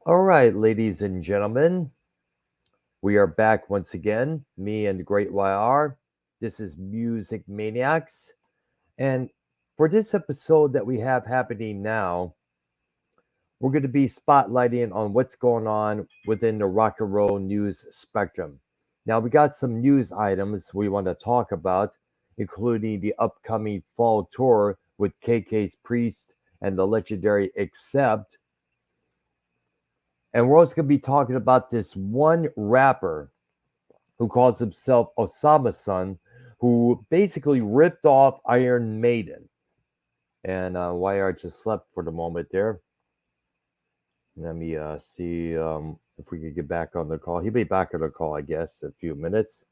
All right, ladies and gentlemen, we are back once again. Me and the Great YR. This is Music Maniacs. And for this episode that we have happening now, we're going to be spotlighting on what's going on within the rock and roll news spectrum. Now, we got some news items we want to talk about, including the upcoming fall tour with KK's Priest and the legendary Accept. And we're also going to be talking about this one rapper who calls himself Osama Sun, who basically ripped off Iron Maiden. And YR just slept for the moment there. Let me see if we can get back on the call. He'll be back on the call, I guess, in a few minutes.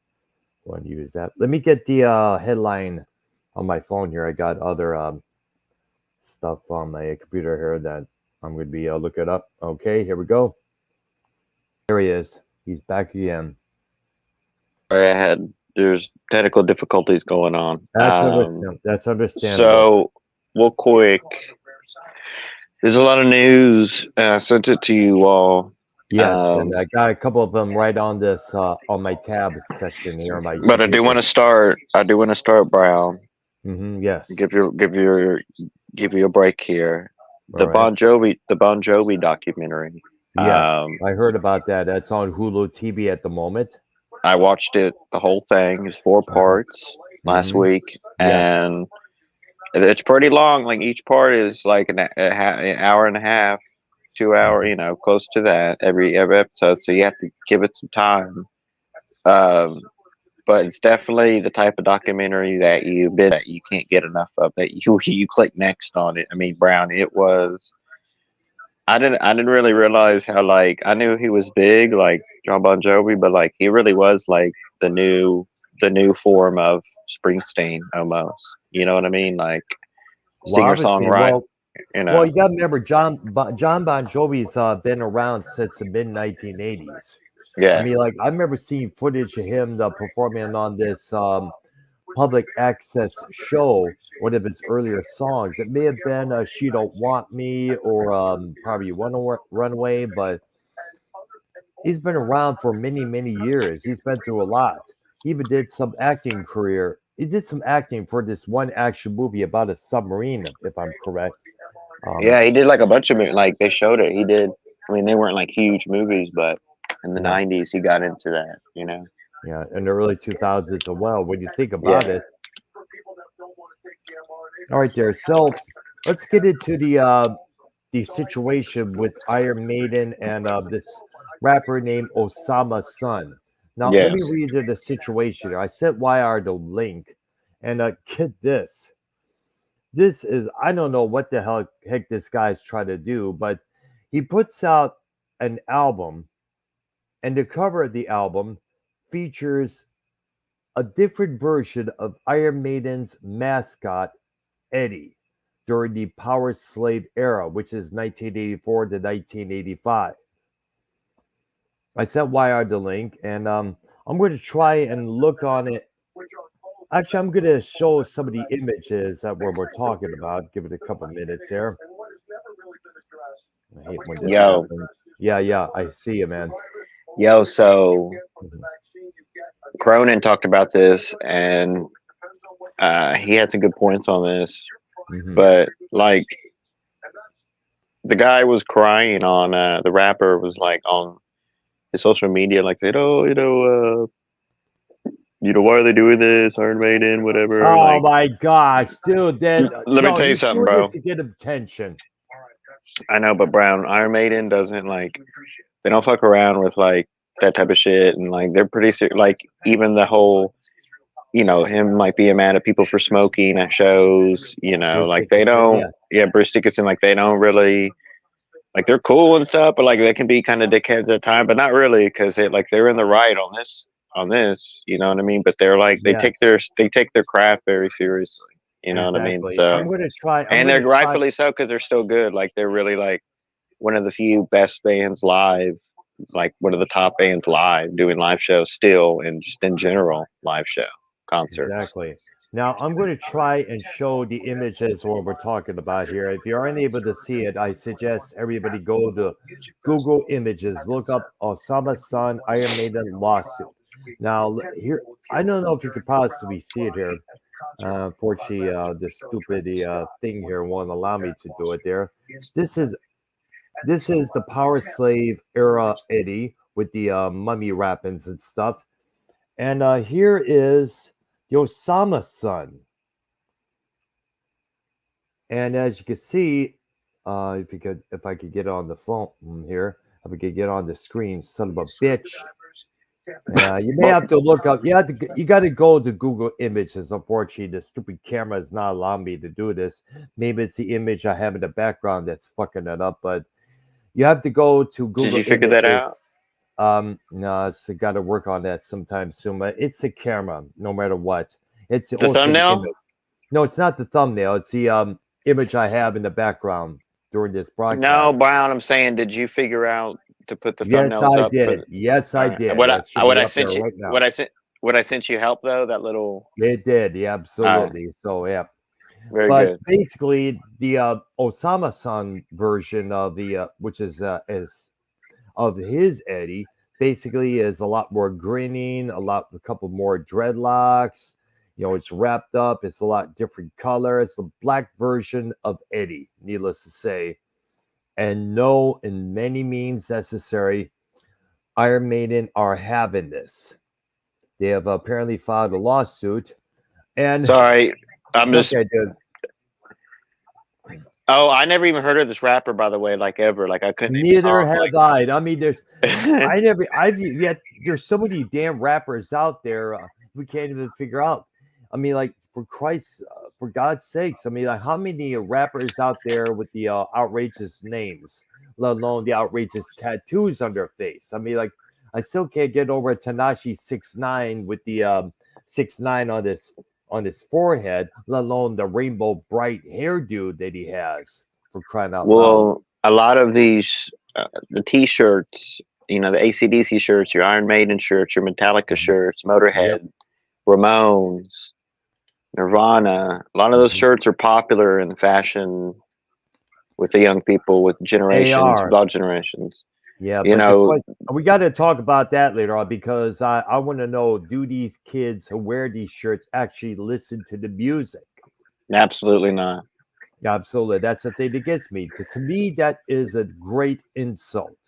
Want to use that. Let me get the headline on my phone here. I got other stuff on my computer here that I'm going to be looking up. Okay, here we go. There he is. He's back again. Sorry, there's technical difficulties going on. That's understandable. So real quick, there's a lot of news. I sent it to you all. Yes, and I got a couple of them right on this on my tab section here. On my But I do want to start. Brown. Yes. Give you a break here. The All right. Bon Jovi documentary. Yes, I heard about that. That's on Hulu TV at the moment. I watched it, the whole thing. It's 4 parts last week, Yes. and it's pretty long. Like each part is like an hour and a half, 2 hour. Close to that every episode. So you have to give it some time. But it's definitely the type of documentary that you can't get enough of. That you click next on it. I mean, Brown. It was. I didn't really realize how, like, I knew he was big, like John Bon Jovi, but like he really was like the new form of Springsteen almost. You know what I mean? Like Well, singer obviously, songwriter. well, you got to remember John Bon Jovi's been around since the mid 1980s. I Yes. mean, like I remember seeing footage of him performing on this public access show, one of his earlier songs. It may have been "She Don't Want Me" or probably "Runaway," but he's been around for many, many years. He's been through a lot. He even did some acting career. He did some acting for this one action movie about a submarine, if I'm correct. Yeah, he did like a bunch of like they showed it. He did. I mean, they weren't like huge movies, but in the Yeah, '90s he got into that. yeah, in the early 2000s as well. When you think about Yeah. it, all right, there. So let's get into the situation with Iron Maiden and this rapper named Osama Sun. Now, let Yes. me read you the situation here. I sent YR the link, and get this. This is I don't know what the heck this guy's trying to do, but he puts out an album, and the cover of the album features a different version of Iron Maiden's mascot, Eddie, during the Power Slave era, which is 1984 to 1985. I sent YR the link, and I'm going to try and look on it. Actually, I'm going to show some of the images that we're talking about. Give it a couple minutes here. I hate when this Yo, happens. Yeah, I see you, man. yo. So Mhm, Cronin talked about this, and he had some good points on this. mhm. But like the guy was crying on the rapper was like on his social media, like said, "Oh, why are they doing this? Iron Maiden, whatever." Oh Like, my gosh, dude! Then let me no, tell you he's something, doing this bro. to get attention. I know, but Brown, Iron Maiden doesn't like they don't fuck around with like that type of shit, and like they're pretty like even the whole him like being mad at people for smoking at shows, Bruce like they Dickinson, don't. yeah, Yeah, Bruce Dickinson, like they don't really like they're cool and stuff, but like they can be kind of dickheads at time, but not really because they're in the right on this, you know what I mean? But they're like yes, they take their craft very seriously, you know what I mean? exactly. So I'm and gonna they're try. rightfully so because they're still good. Like they're really like one of the few best bands live, like one of the top bands live doing live shows still, and just in general live show concert. Exactly. Now I'm going to try and show the images what we're talking about here. If you are unable to see it, I suggest everybody go to Google Images, look up Osama Sun Iron Maiden lawsuit. Now here, I don't know if you could possibly see it here. Unfortunately, this stupid thing here won't allow me to do it there. This is this is the Power Slave era Eddie with the mummy wrappings and stuff. And here is the Osama son. And as you can see, if I could get on the phone here, if I could get on the screen, son of a bitch. You may Well, have to look up. You got to go to Google Images. Unfortunately, the stupid camera is not allowing me to do this. Maybe it's the image I have in the background that's fucking it up. But you have to go to did Google you figure that Images. out? No, it's got to work on that sometime soon. But it's the camera, no matter what. It's The also the thumbnail? image. No, it's not the thumbnail. It's the image I have in the background during this No, broadcast. Brown. I'm saying, did you figure out to put the Yes, thumbnails I up for did. the? Yes, All I right. did. That should What be I up there sent you, right now. what I sent you help though. That little. It did. Yeah, All right. absolutely. So yeah. Very But good. basically, the Osama-san version of the which is of his Eddie, basically is a lot more grinning, a couple more dreadlocks. You know, it's wrapped up. It's a lot different color. It's the black version of Eddie, needless to say. And no, in many means necessary, Iron Maiden are having this. They have apparently filed a lawsuit, and Sorry, I'm it's just. okay, dude. Oh, I never even heard of this rapper, by the way. Like ever. Like I couldn't name a Neither song. have Like. I. I mean, I've yet, there's so many damn rappers out there we can't even figure out. I mean, like, for Christ's, for God's sakes, I mean, like, how many rappers out there with the outrageous names, let alone the outrageous tattoos on their face? I mean, like, I still can't get over Tanashi 6ix9ine with the 6ix9ine on his forehead, let alone the rainbow bright hairdo that he has, for crying out loud. Well, a lot of these, the T-shirts, the AC/DC shirts, your Iron Maiden shirts, your Metallica Mhm. shirts, Yep. Motorhead, Ramones, Nirvana. A lot of those Mhm. shirts are popular in fashion with the young people, with They generations, with are. all generations. Yeah, You but the know, question, we got to talk about that later on because I want to know, do these kids who wear these shirts actually listen to the music? absolutely not. Yeah, absolutely. That's the thing that gets me. To me, that is a great insult.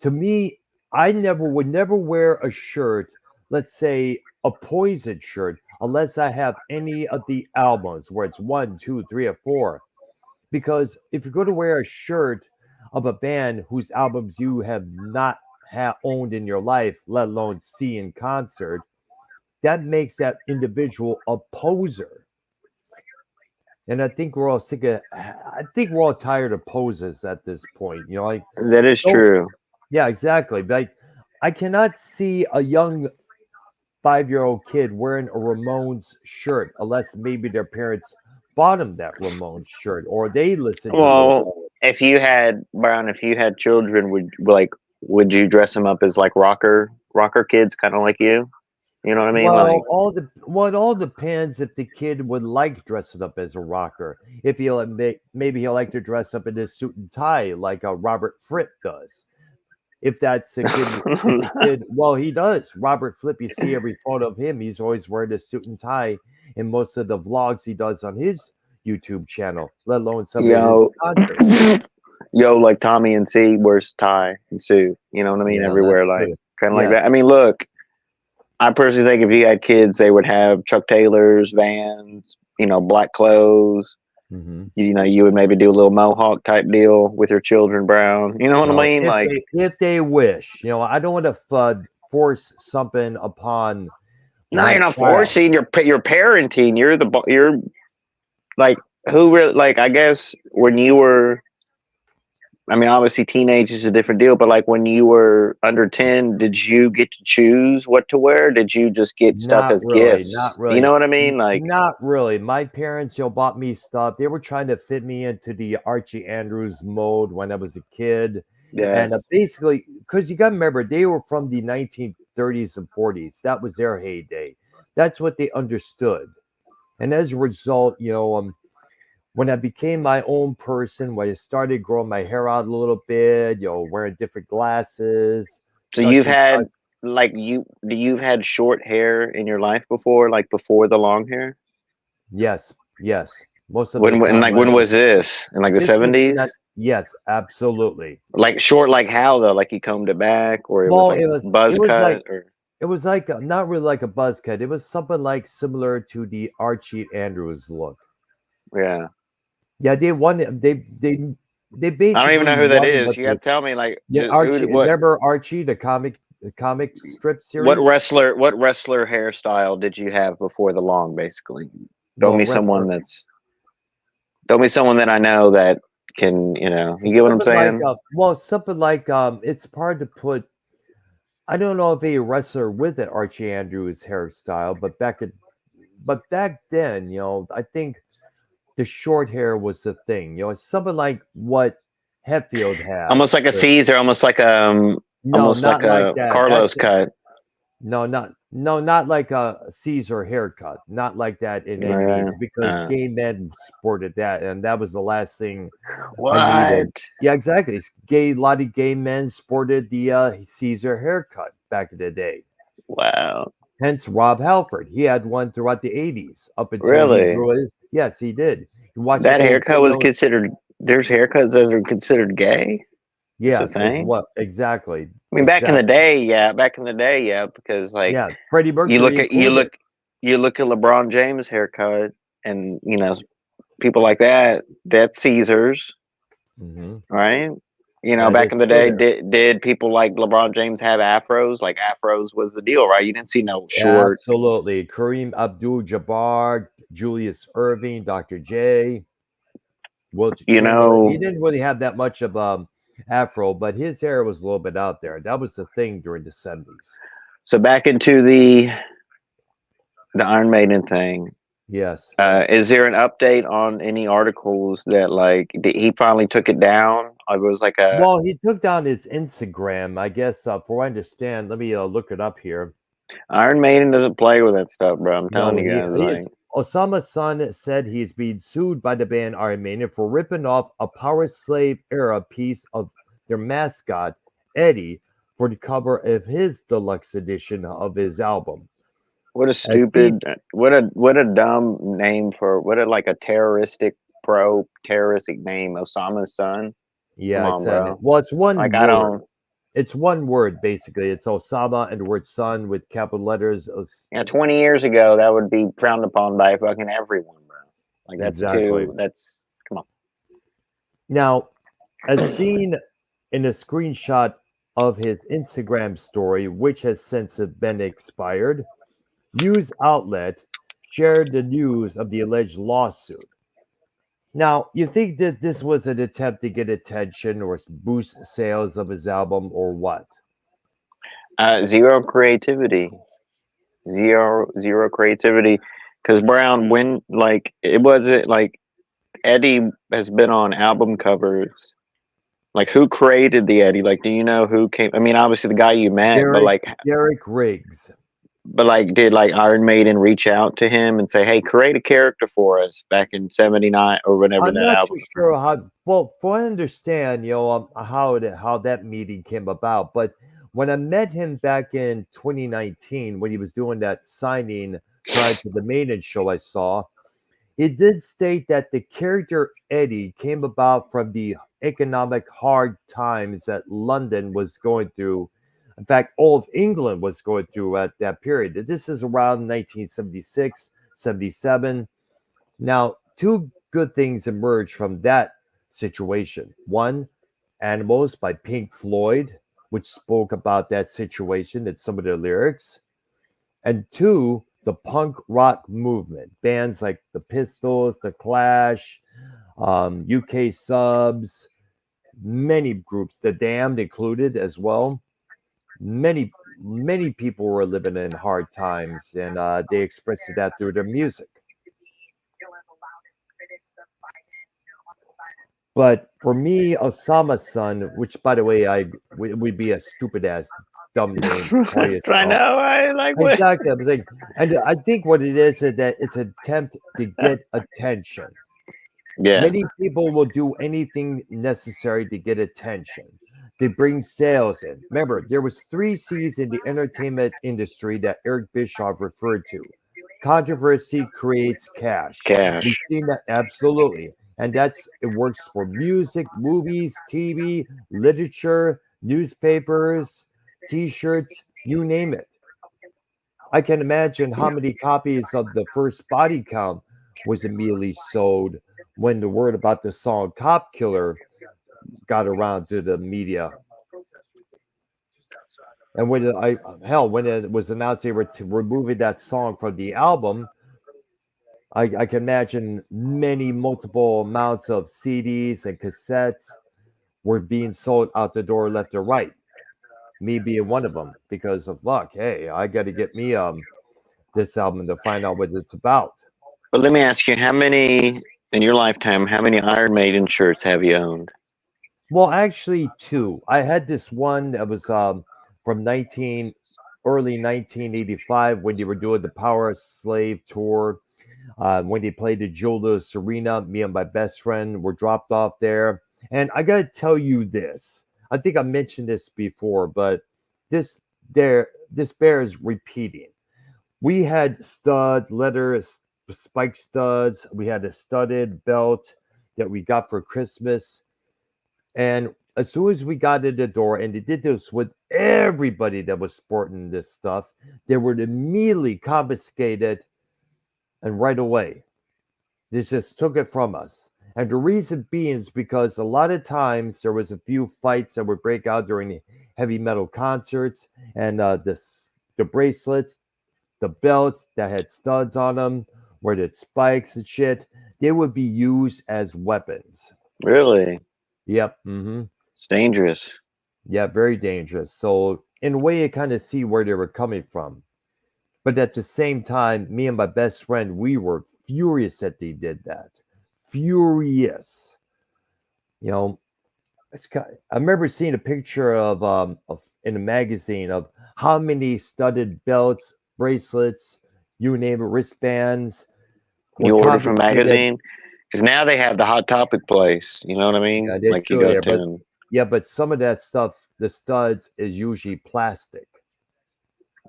To me, I never would never wear a shirt, let's say a Poison shirt, unless I have any of the albums where it's one, two, three, or four. Because if you're going to wear a shirt of a band whose albums you have not owned in your life, let alone see in concert, that makes that individual a poser. And I think we're all sick of. I think we're all tired of poses at this point. You know, like That is don't. true. Yeah, exactly. Like I cannot see a young 5-year-old kid wearing a Ramones shirt unless maybe their parents bought them that Ramones shirt or they listened to the Well, Ramones. if you had children, would you dress them up as like rocker kids, kind of like you? You know what I mean? Like, It all depends if the kid would like dressing up as a rocker. If he'll maybe he'll like to dress up in his suit and tie like Robert Fripp does. If that's a kid, if the kid, well, he does. Robert Fripp, you see every photo of him. He's always wearing a suit and tie in most of the vlogs he does on his YouTube channel, let alone some of his yo, concerts. yo, like Tommy and C wears tie and suit. You know what I mean? Yeah, that's Everywhere, like true. kind of like Yeah. that. I mean, look, I personally think if you had kids, they would have Chuck Taylors, Vans, black clothes. Hmm. You would maybe do a little mohawk type deal with your children, Brown. You know what I Well, mean? Like, if they wish, you know, I don't want to force something upon no, my you're not child. forcing your parenting. You're like who really like. I guess when you were, I mean, obviously teenage is a different deal, but like when you were under 10, did you get to choose what to wear? Did you just get stuff Not as really, gifts? not You know really, what I mean? Like, not really. My parents, you know, bought me stuff. They were trying to fit me into the Archie Andrews mode when I was a kid, and yes. basically, because you got to remember, they were from the 1930s and 40s. That was their heyday. That's what they understood. And as a result, when I became my own person, when I started growing my hair out a little bit, wearing different glasses, So such you've and such. had like you've had short hair in your life before, like before the long hair? Yes, yes. Most of the When time like when when I was this? In like the this was not 70s? yes, absolutely. Like short like how though? Like you combed it back or it was Well, like it buzz was like cut or not really like a buzz cut. It was something like similar to the Archie Andrews look. yeah. Yeah, they I don't even basically know who that wanted is. what You got they to tell me like yeah Archie. what Remember Archie, the comic strip series? what wrestler hairstyle did you have before the long basically? Throw Well, me wrestler someone that's throw me someone that I know that can, you get what I'm something like saying? it's hard to put. I don't know if a wrestler with an Archie Andrews hairstyle, but back then, I think the short hair was the thing. It's something like what Hetfield Almost has. like a Caesar, No, almost not like like a that. Carlos cut. Not like a Caesar haircut. Not like that in any Yeah. means, because gay men sported that, and that was the last thing I needed. What? Yeah, exactly. A lot of gay men sported the Caesar haircut back in the day. Wow. Hence Rob Halford. He had one throughout the 80s up until he Really? grew it. Yes, he did. You watch the That old haircut was photos. considered. There's haircuts that are considered gay. That's the Yes, as thing. what exactly. I mean, back in the Exactly. day, yeah. Back in the day, yeah. Because like Yeah, Freddie you Mercury look at included. you look at LeBron James' haircut, and people like that. That's Caesar's, Hmm. right? That Back is in the still day, there. did people like LeBron James have afros? Like afros was the deal, right? You didn't see no short. Absolutely. Kareem Abdul-Jabbar, Julius Irving, Dr. J, Wilt You Chamberlain. He know. didn't really have that much of afro, but his hair was a little bit out there. That was the thing during the 70s. So back into the Iron Maiden thing. Yes. Is there an update on any articles that like he finally took it down? It was like a Well, he took down his Instagram, I guess. For what I understand, let me look it up here. Iron Maiden doesn't play with that stuff, bro. I'm telling No, you guys, he is. like, Osama's son said he's being sued by the band Iron Maiden for ripping off a Power Slave era piece of their mascot, Eddie, for the cover of his deluxe edition of his album. what a As seen, stupid, what a dumb name for what a like a terroristic name, Osama's son. Come yeah, on, it's bro. well, it's one Like I word. don't. It's one word basically. It's Osama and the word son with capital letters. Yeah, 20 years ago, that would be frowned upon by fucking everyone, bro. Like that's Exactly. too. That's come on. Now, as seen in a screenshot of his Instagram story, which has since been expired, news outlet shared the news of the alleged lawsuit. Now, you think that this was an attempt to get attention or boost sales of his album or what? Zero creativity. Zero creativity. Because Brown, when like it wasn't like Eddie has been on album covers. Like who created the Eddie? Like, do you know who came? I mean, obviously the guy you met, Derek Derek Riggs. but like, did like Iron Maiden reach out to him and say, "Hey, create a character for us" back in '79 or whenever I'm that not too album? sure how. Well, for I understand, how that meeting came about. But when I met him back in 2019, when he was doing that signing prior to the Maiden show I saw, he did state that the character Eddie came about from the economic hard times that London was going through. In fact, all of England was going through at that period. This is around 1976, 77. Now, two good things emerged from that situation. One, Animals by Pink Floyd, which spoke about that situation in some of their lyrics. And two, the punk rock movement. Bands like the Pistols, the Clash, UK Subs, many groups, The Damned included as well. Many people were living in hard times, and they expressed that through their music. But for me, Osama's son, which by the way, would be a stupid ass dumb name, Play That's what I Yourself. know. I like what? Exactly. I was like, and I think what it is that it's an attempt to get attention. Yeah, Many people will do anything necessary to get attention. They bring sales in. Remember, there was three C's in the entertainment industry that Eric Bischoff referred to. Controversy creates cash. cash. We've seen that absolutely. And that's it works for music, movies, TV, literature, newspapers, t-shirts, you name it. I can imagine how many copies of the first Body Count was immediately sold when the word about the song Cop Killer got around to the media. And when it was announced they were removing that song from the album, I can imagine many multiple amounts of CDs and cassettes were being sold out the door left or right. Me being one of them because of luck. Hey, I got to get me this album to find out what it's about. But let me ask you, how many in your lifetime? How many Iron Maiden shirts have you owned? Well, actually, two. I had this one that was from 19 early 1985 when they were doing the Power Slave tour. When they played the Julius Arena, me and my best friend were dropped off there. And I gotta tell you this. I think I mentioned this before, but this this bears repeating. We had stud leather spike studs. We had a studded belt that we got for Christmas. And as soon as we got in the door, and they did this with everybody that was sporting this stuff, they were immediately confiscated and right away. They just took it from us. And the reason being is because a lot of times there was a few fights that would break out during heavy metal concerts, and the bracelets, the belts that had studs on them, where the spikes and shit, they would be used as weapons. Really? Yep. Mm-hmm. It's dangerous. Yeah, very dangerous. So in a way, you kind of see where they were coming from. But at the same time, me and my best friend, we were furious that they did that. Furious. You know, I remember seeing a picture of in a magazine of how many studded belts, bracelets, you name it, wristbands were You order from confiscated. magazine because now they have the Hot Topic place. You know what I mean? Yeah, they Like you do go there, to but 'em. yeah, but some of that stuff, the studs, is usually plastic.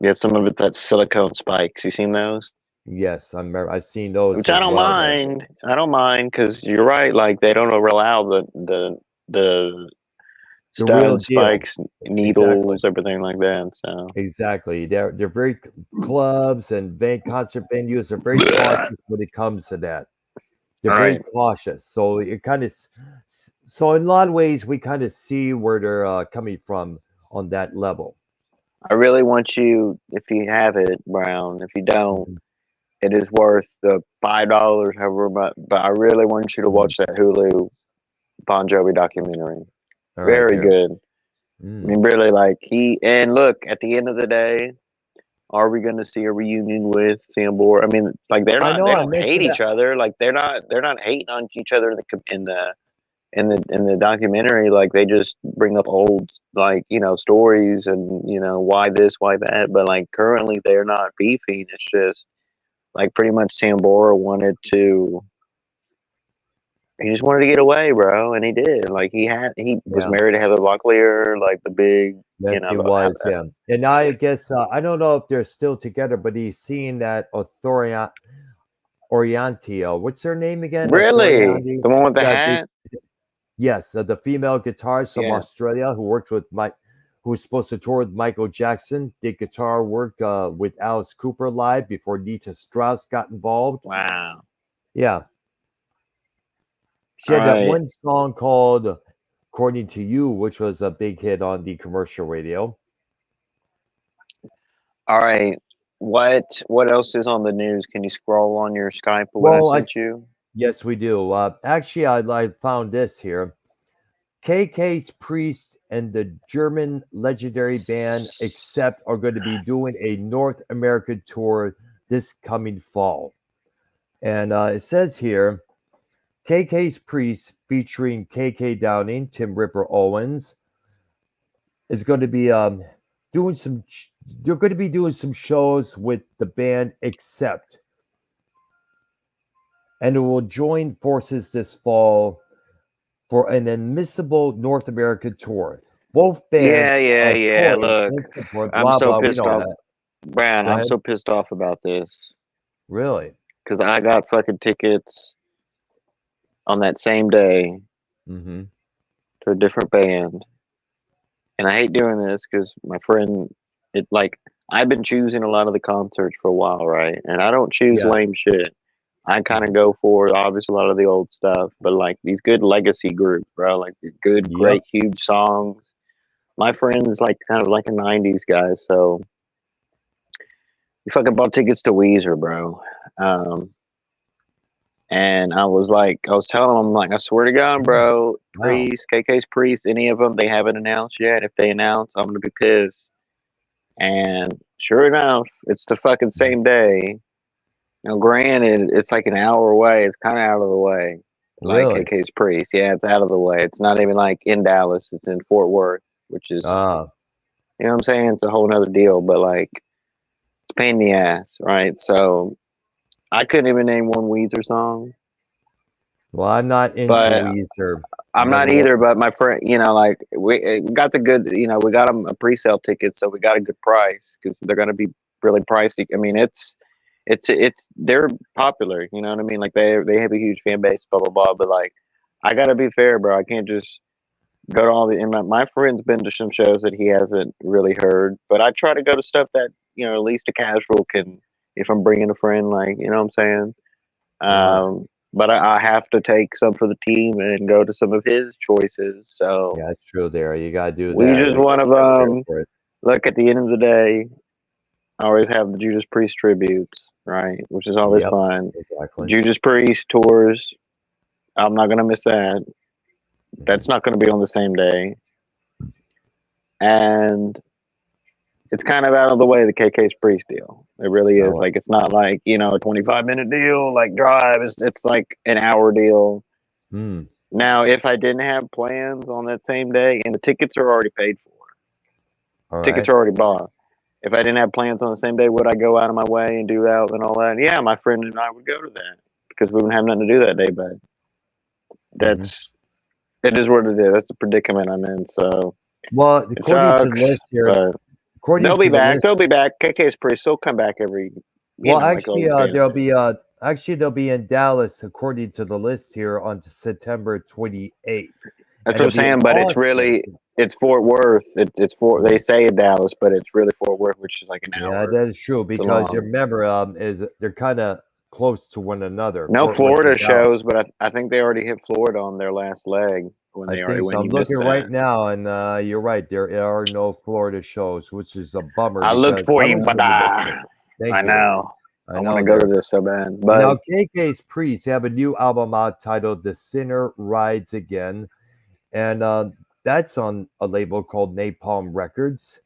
Yeah, some of it that's silicone spikes. You seen those? Yes, I remember. I've seen those Which I as don't well, though. mind. I don't mind because you're right. Like they don't allow the The real stud deal. spikes, Exactly. needles, everything like that. So Exactly. They're very clubs and concert venues are very cautious when it comes to that. They're very right. cautious. So it kind of so in a lot of ways we kind of see where they're coming from on that level. I really want you, if you have it, Brown. If you don't, Mhm, it is worth the $5, however much. But I really want you to mhm. watch that Hulu Bon Jovi documentary. All right, Very there. good. I Mm. mean, really, like he and look at the end of the day, are we going to see a reunion with Sam Bohr? I mean, like I know they I don't hate mentioned each that. other. Like they're not hating on each other in in the documentary. Like they just bring up old like stories and why this, why that. But like currently, they're not beefing. It's just like pretty much Sam Bohr wanted to. He just wanted to get away, bro, and he did. Like he was Yeah. married to Heather Locklear, like the big, Yes, he was. Yeah. And I guess I don't know if they're still together, but he's seeing that Orianti. What's her name again? really Authorianti. the one with the Yeah, hat. yes, the female guitarist from Yeah. Australia who worked with Mike, who was supposed to tour with Michael Jackson, did guitar work with Alice Cooper live before Nita Strauss got involved. Wow. Yeah, she All had that right. one song called "According to You," which was a big hit on the commercial radio. All right. What else is on the news? Can you scroll on your Skype of what I Well, sent you? yes, we do. Actually, I found this here. KK's Priest and the German legendary band Accept are going to be doing a North American tour this coming fall. And it says here KK's Priest featuring KK Downing, Tim Ripper Owens is going to be doing some. They're going to be doing some shows with the band Accept, and it will join forces this fall for an admissible North American tour. Both Yeah, bands yeah, are yeah. touring Look, in support. I'm Blah so blah. We pissed know off, that. Brian. Go I'm ahead. so pissed off about this Really? because I got fucking tickets on that same day Mm-hmm. to a different band, and I hate doing this because my friend, it like I've been choosing a lot of the concerts for a while, right? And I don't choose lame Yes. shit. I kind Mm-hmm. of go for obviously a lot of the old stuff, but like these good legacy groups, bro, like the good, Yep. great, huge songs. My friend's like kind of like a '90s guy, so he fucking bought tickets to Weezer, bro. Um, and I was telling him, I'm like, I swear to God, Yeah. bro, Wow. Priest, KK's Priest, any of them, they haven't announced yet. If they announce, I'm gonna be pissed. And sure enough, it's the fucking Mhm. same day. Now, granted, it's like an hour away. It's kind of out of the way. Like Really? KK's Priest, yeah, it's out of the way. It's not even like in Dallas. It's in Fort Worth, which is, Ah. you know what I'm saying? It's a whole nother deal. But like, it's a pain in the ass, right? So I couldn't even name one Weezer song. Well, I'm not into But Weezer. I'm Never not was. either, but my friend, like we got the good, we got them a pre-sale ticket, so we got a good price because they're gonna be really pricey. I mean, they're popular, you know what I mean? Like they have a huge fan base, blah blah blah. But like, I gotta be fair, bro. I can't just go to all the. And my friend's been to some shows that he hasn't really heard, but I try to go to stuff that at least a casual can. If I'm bringing a friend, like you know what I'm saying. Right. But I have to take some for the team and go to some of his choices. So Yeah, it's true there. You gotta do we that. just I one guess of you gotta pay them. for it. Look, at the end of the day, I always have the Judas Priest tributes, right? Which is always Yep. fun. Exactly. Judas Priest tours. I'm not gonna miss that. Mhm. That's not gonna be on the same day. And it's kind of out of the way the KK's Priest deal. It really is. Oh, Like it's not like a 25-minute deal like drive. It's like an hour deal. hmm. Now, if I didn't have plans on that same day, and the tickets are already paid for, All tickets right. are already bought. If I didn't have plans on the same day, would I go out of my way and do that and all that? Yeah, my friend and I would go to that because we wouldn't have nothing to do that day. But Mm-hmm. that's it is what it is. That's the predicament I'm in. So Well, it according to the sucks, list here, but according they'll be to the back. list, They'll be back. KK's pretty. They'll come back every, well, like all these bands there'll do. be they'll be in Dallas according to the list here on September 28th, That's and what I'm it'll be in saying. But it's Austin. really it's Fort Worth. It's for they Mhm. say Dallas, but it's really Fort Worth, which is like an Yeah, hour that is true too because you long. remember is they're kind of close to one another, No Fort Worth and Florida Dallas. shows, but I think they already hit Florida on their last leg when I they already think so. when I'm you looking missed right that. now, and you're right. There are no Florida shows, which is a bummer I looked because for I you, was but going to miss it. I Thank you. know. I I want know to go to there. this so bad. And But now KK's Priest have a new album out titled "The Sinner Rides Again," and that's on a label called Napalm Records.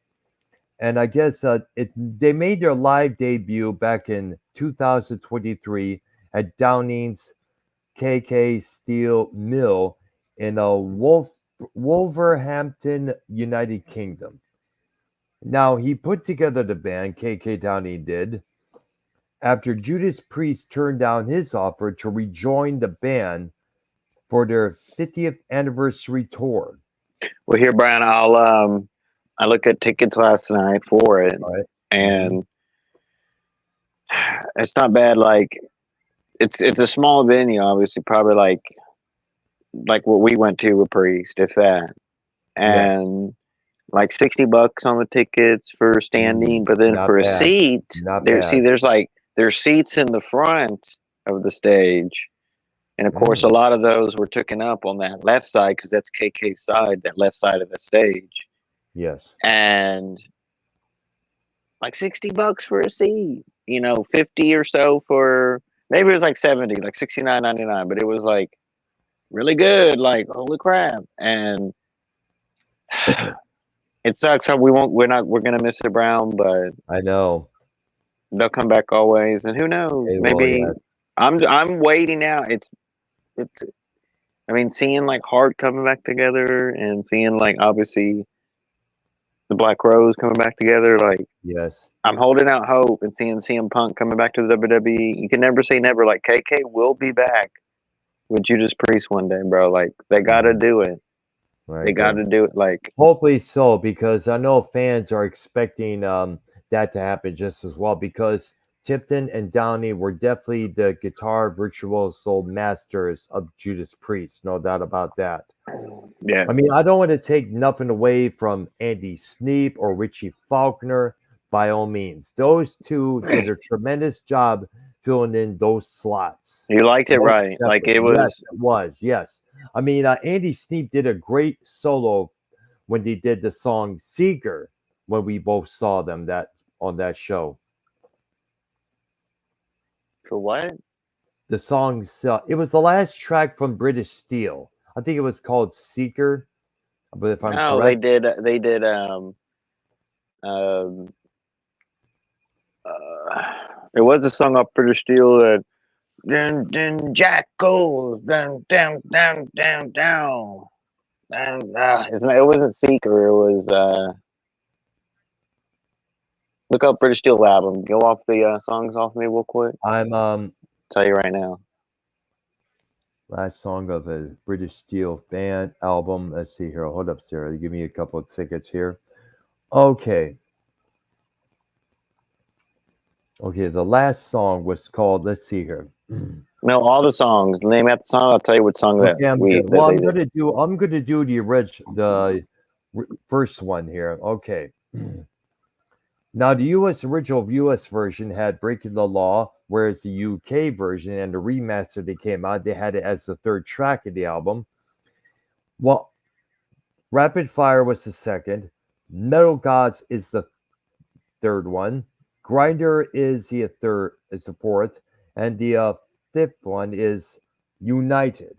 And I guess they made their live debut back in 2023 at Downing's KK Steel Mill in Wolverhampton, United Kingdom. Now he put together the band, KK Downing did, after Judas Priest turned down his offer to rejoin the band for their 50th anniversary tour. well, here, Brian, I looked at tickets last night for it, All right. Mm-hmm. and it's not bad. Like it's a small venue, obviously, probably like what we went to with Priest, if that, Yes. and like $60 on the tickets for standing, but then Not for a bad. seat, Not bad. there's seats in the front of the stage, and of course a Mm. lot of those were taken up on that left side because that's KK's side, that left side of the stage, Yes. and like $60 for a seat, 50 or so for maybe it was like 70, like 69.99, but it was like really good, like holy crap, and it sucks how we're gonna miss it, Brown, but I know. they'll come back always, and who knows? It will, Maybe yes. I'm waiting out. It's. I mean, seeing like Heart coming back together, and seeing like obviously the Black Rose coming back together. Like Yes. I'm holding out hope and seeing CM Punk coming back to the WWE. You can never say never. Like KK will be back with Judas Priest one day, bro. Like they got to Mhm. do it. They Right got there. to do it. Like Hopefully so, because I know fans are expecting that to happen just as well. Because Tipton and Downey were definitely the guitar virtuoso masters of Judas Priest, no doubt about that. yeah, I mean, I don't want to take nothing away from Andy Sneap or Richie Faulkner, by all means. Those two did a tremendous job filling in those slots. you liked it, Most right? Like it definitely. Yes, was. it was. Yes. I mean, Andy Sneap did a great solo when they did the song Seeker when we both saw them that on that show. For what? The song, it was the last track from British Steel. I think it was called Seeker, but if I'm No, they correct. did. They did. Um. It was a song off British Steel that then Jack goes down down down down down. It wasn't Seeker. It was look up British Steel album. Go off the songs off me real quick. I'm Tell you right now. last song of a British Steel band album. Let's see here. Hold up, Sarah. Give me a couple of tickets here. Okay. Okay, the last song was called, let's see here. No, all the songs. Name that song. I'll tell you what song Okay, I'm good. that Well, they did. I'm gonna do the first one here. Okay. Now, the original U.S. version had "Breaking the Law," whereas the UK version and the remaster that came out, they had it as the third track of the album. Well, "Rapid Fire" was the second. "Metal Gods" is the third one. "Grinder" is the fourth, and the fifth one is "United."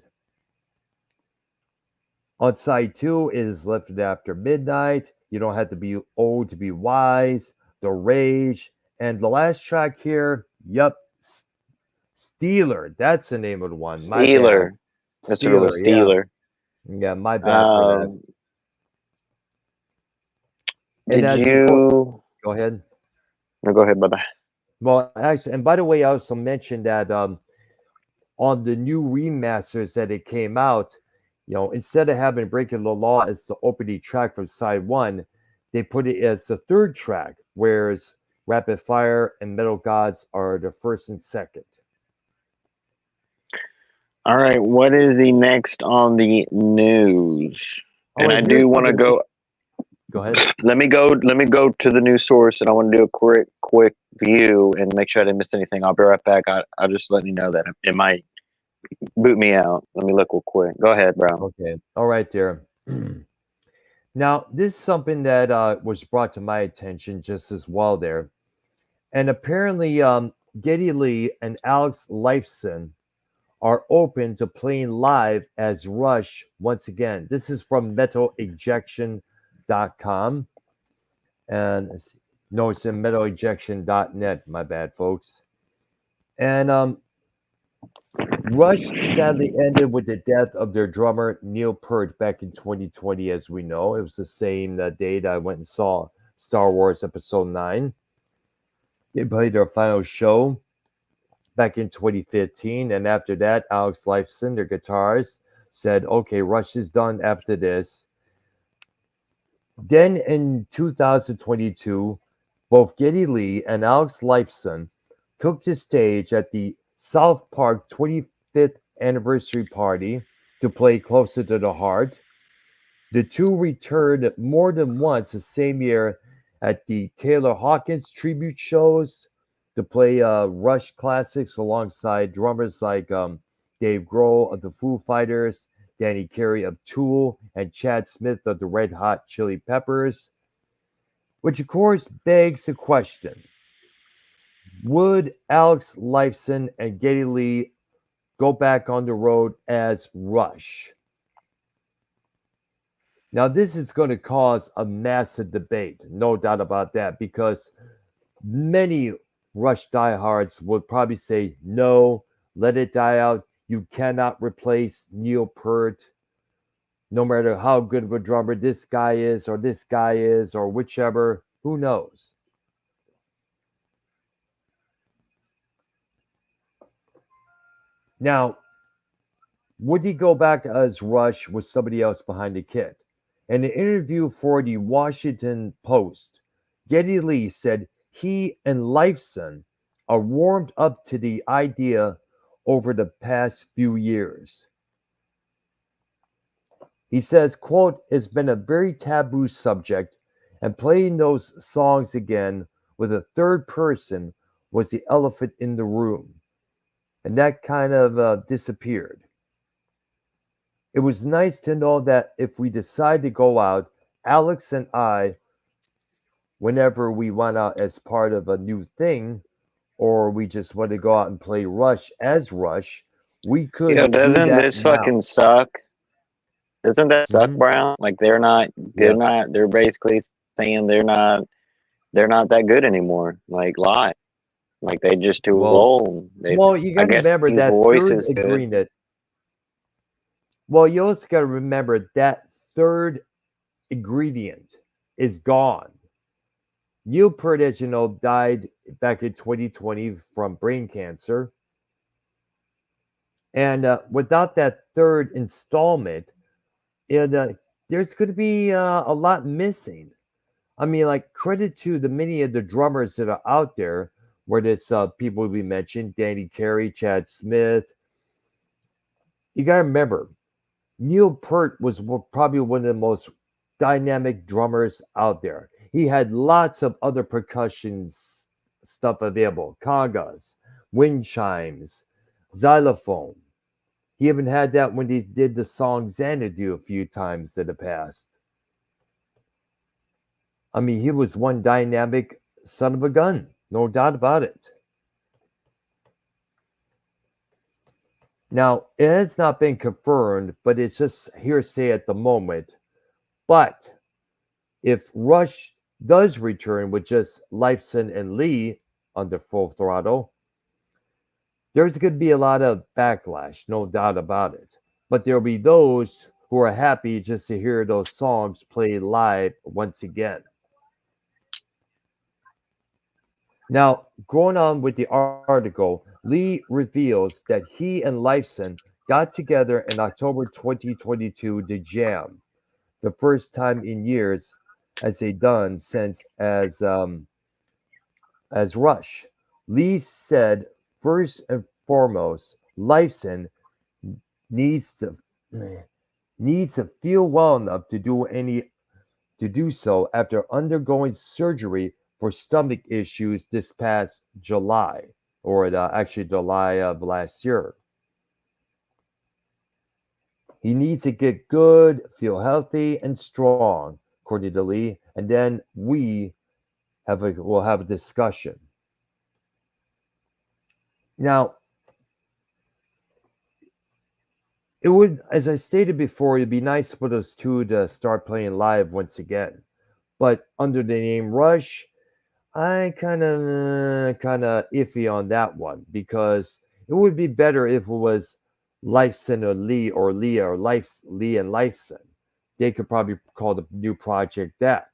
On side two is "Lifted After Midnight." "You Don't Have to Be Old to Be Wise," "The Rage," and the last track here, yep, Steeler. That's the name of the one. My bad. Steeler. That's what it was. Steeler, yeah. Steeler. Yeah, my bad for that. Um, And did as you you? go ahead. No, go ahead, brother. Well, actually, and by the way, I also mentioned that on the new remasters that it came out, instead of having "Breaking the Law" as the opening track from side one, they put it as the third track, whereas "Rapid Fire" and "Metal Gods" are the first and second. All right. What is the next on the news? Oh And I wait, do here's want to something. go. Go ahead. Let me go. Let me go to the news source, and I want to do a quick view and make sure I didn't miss anything. I'll be right back. I'll just let you know that it might boot me out. Let me look real quick. Go ahead, bro. Okay. All right, there. Now, this is something that was brought to my attention just as well there. And apparently, Geddy Lee and Alex Lifeson are open to playing live as Rush once again. This is from metalejection.com. And no, it's in metalejection.net. My bad, folks. And Rush sadly ended with the death of their drummer Neil Peart back in 2020, as we know. It was the same day that I went and saw Star Wars Episode 9. They played their final show back in 2015, and after that, Alex Lifeson, their guitarist, said, "Okay, Rush is done after this." Then in 2022, both Geddy Lee and Alex Lifeson took the stage at the South Park 25th anniversary party to play "Closer to the Heart." The two returned more than once the same year at the Taylor Hawkins tribute shows to play Rush classics alongside drummers like Dave Grohl of the Foo Fighters, Danny Carey of Tool, and Chad Smith of the Red Hot Chili Peppers. Which, of course, begs the question: would Alex Lifeson and Geddy Lee go back on the road as Rush? Now, this is going to cause a massive debate, no doubt about that, because many Rush diehards would probably say, no, let it die out. You cannot replace Neil Peart. No matter how good of a drummer this guy is, or this guy is, or whichever, who knows? Now, would he go back as Rush with somebody else behind the kit? In an interview for the Washington Post, Geddy Lee said he and Lifeson are warmed up to the idea over the past few years. He says, quote, it's been a very taboo subject, and playing those songs again with a third person was the elephant in the room, and that kind of disappeared. It was nice to know that if we decide to go out, Alex and I, whenever we went out as part of a new thing, or we just want to go out and play Rush as Rush, we Yo, could do doesn't that this now. fucking suck? Doesn't that suck, Hmm. Brown? Like Yeah. they're basically saying they're not that good anymore. Like live. Like they just too Well, old. They you I got to guess remember his that voice third is good. agreement. Well, you also got to remember that third ingredient is gone. Neil Peart, as you know, died back in 2020 from brain cancer. And without that third installment, there's going to be a lot missing. I mean, like, credit to the many of the drummers that are out there, where it's people we mentioned, Danny Carey, Chad Smith. You got to remember, Neil Peart was probably one of the most dynamic drummers out there. He had lots of other percussion stuff available, congas, wind chimes, xylophone. He even had that when he did the song Xanadu a few times in the past. I mean, he was one dynamic son of a gun, no doubt about it. Now, it has not been confirmed, but it's just hearsay at the moment. But if Rush does return with just Lifeson and Lee under full throttle, there's going to be a lot of backlash, no doubt about it. But there'll be those who are happy just to hear those songs played live once again. Now, going on with the article, Lee reveals that he and Lifeson got together in October 2022 to jam, the first time in years as they done since as Rush. Lee said, first and foremost, Lifeson needs to needs to feel well enough to do so after undergoing surgery for stomach issues this past July, or actually July of last year. He needs to get good, feel healthy and strong, according to Lee, and then we'll have a discussion. Now, it would, as I stated before, it'd be nice for those two to start playing live once again. But under the name Rush, I kind of iffy on that one because it would be better if it was Lifeson or Lee or Leah or Lee and Lifeson. They could probably call the new project that.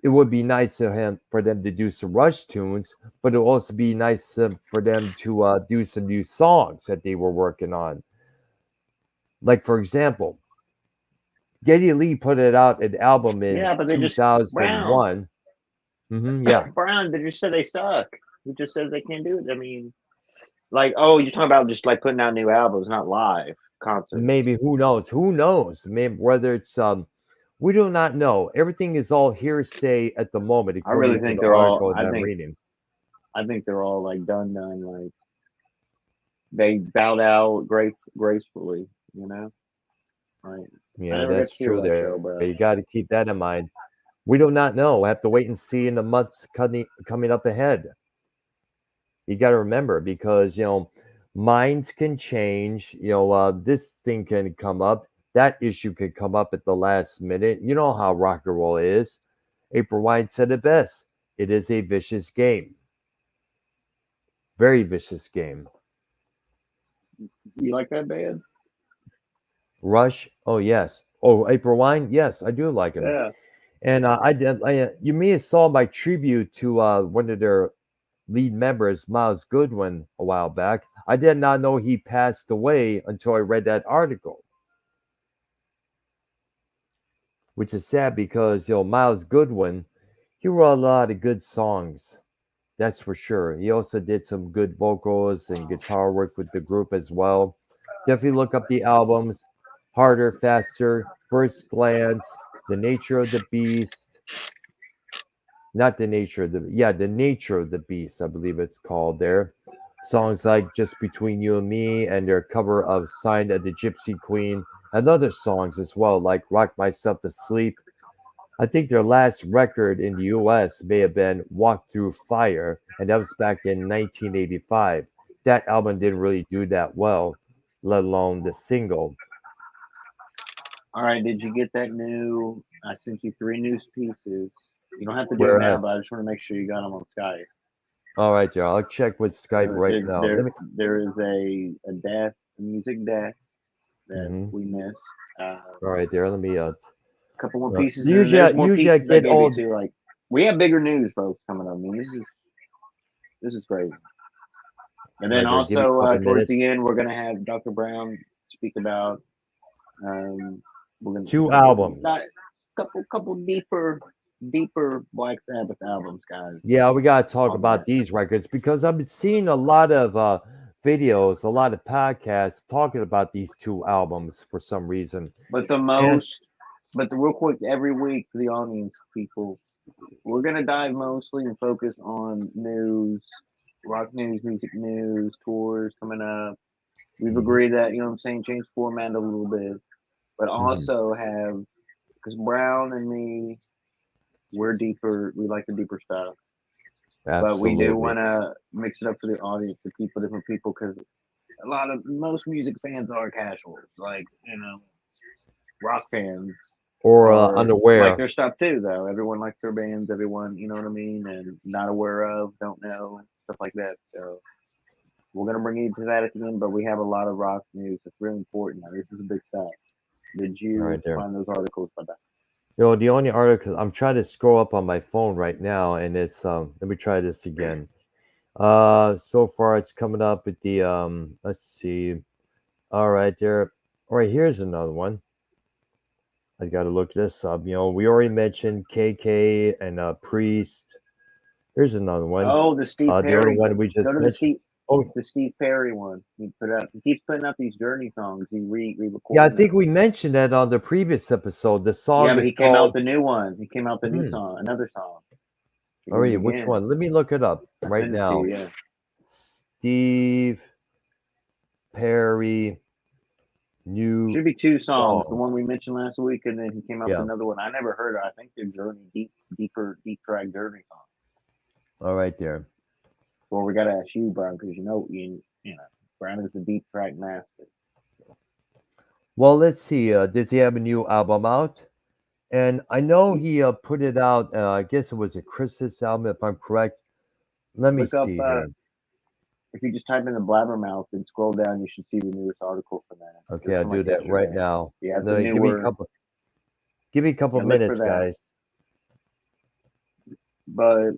It would be nice for them to do some Rush tunes, but it would also be nice for them to do some new songs that they were working on. Like for example, Geddy Lee put it out an album in Yeah, but they just Brown. 2001. Yeah, Brown, they just said they suck. Who just says they can't do it? I mean, like, oh, you're talking about just like putting out new albums, not live concerts. maybe who knows? Who knows? Maybe whether it's we do not know. Everything is all hearsay at the moment, I really according to think the they're all. article that I'm reading. I think they're all like done. Like they bowed out gracefully. You know, like I Yeah, never got that's to see a true. Rush There, show, you bro. got to keep that in mind. We do not know. We have to wait and see in the months coming up ahead. You got to remember because minds can change. This thing can come up. That issue can come up at the last minute. You know how rock and roll is. April Wine said it best. It is a vicious game. Very vicious game. You like that band? Rush. Oh yes. Oh, April Wine. Yes, I do like him. Yeah. And I did. You may have saw my tribute to one of their lead members, Miles Goodwin, a while back. I did not know he passed away until I read that article, which is sad because Miles Goodwin, he wrote a lot of good songs. That's for sure. He also did some good vocals and guitar work with the group as well. Definitely look up the albums: Harder, Faster, First Glance, The Nature of the Beast, not the nature of the nature of the beast, I believe it's called there. Songs like Just Between You and Me and their cover of Sign of the Gypsy Queen, and other songs as well, like Rock Myself to Sleep. I think their last record in the US may have been Walk Through Fire, and that was back in 1985. That album didn't really do that well, let alone the single. All right. Did you get that new? I sent you three news pieces. You don't have to do it Where now, at? but I just want to make sure you got them on Skype. All right, there. I'll check with Skype So right now. Let me. there is a death, a music death that Hmm. we missed. All right, there. Let me. A couple more pieces, and then Usually, there's more usually I pieces I get gave you all. too. Like we have bigger news, folks, coming up. I mean, this is crazy. And then Right there. Give me a also couple towards minutes. the end, we're gonna have Dr. Brown speak about. Um, we're gonna Two couple not albums. couple deeper Black Sabbath albums, guys. Yeah, we gotta talk On about that. these records because I've been seeing a lot of videos, a lot of podcasts talking about these two albums for some reason. But And but the real quick, every week for the audience people, we're gonna dive mostly and focus on news, rock news, music news, tours coming up. We've mhm, agreed that, you know what I'm saying, change format a little bit, but mhm, also have, because Brown and me, we're deeper, we like the deeper stuff, but we do absolutely. want to mix it up for the audience, for people, different people, because most music fans are casuals, like, rock fans Or are like unaware. their stuff too, though. Everyone likes their bands, everyone, you know what I mean, and not aware of, don't know, stuff like that. So we're gonna bring you to that at the end, but we have a lot of rock news. It's really important. This is a big stuff. Did All you right there. find those articles by that? The only article I'm trying to scroll up on my phone right now, and it's let me try this again. So far it's coming up with the let's see. All right there. All right, here's another one. I got to look this up. We already mentioned KK and Priest. Here's another one. Oh, the Steve The other Perry. one we Go just to mentioned. Oh, the Steve Perry one. He keeps putting out these Journey songs. He yeah, I re-recording think them. we mentioned that on the previous episode. The Yeah, song but is he came out called. with the new one. He came out with the new Hmm. song, another song. He Oh did it yeah, which again. one? Let me look it up I right sent it to now. you. Yeah. Steve Perry new Should be two songs. The song. one we mentioned last week, and then he came out with Yeah. another one. I never heard it. I think they're Journey deep track Journey song. All right there. Well, we gotta ask you, Brian, because you know, Brian is the deep track master. Well, let's see. Does he have a new album out? And I know You he put it out. I guess it was a Christmas album, if I'm correct. Let me look up see here. if you just type in the Blabbermouth and scroll down, you should see the newest article from that. It Okay, was I'll from do like that right yesterday. now. Yeah, it's a No, newer. give me a couple Yeah, look for minutes, that. guys. But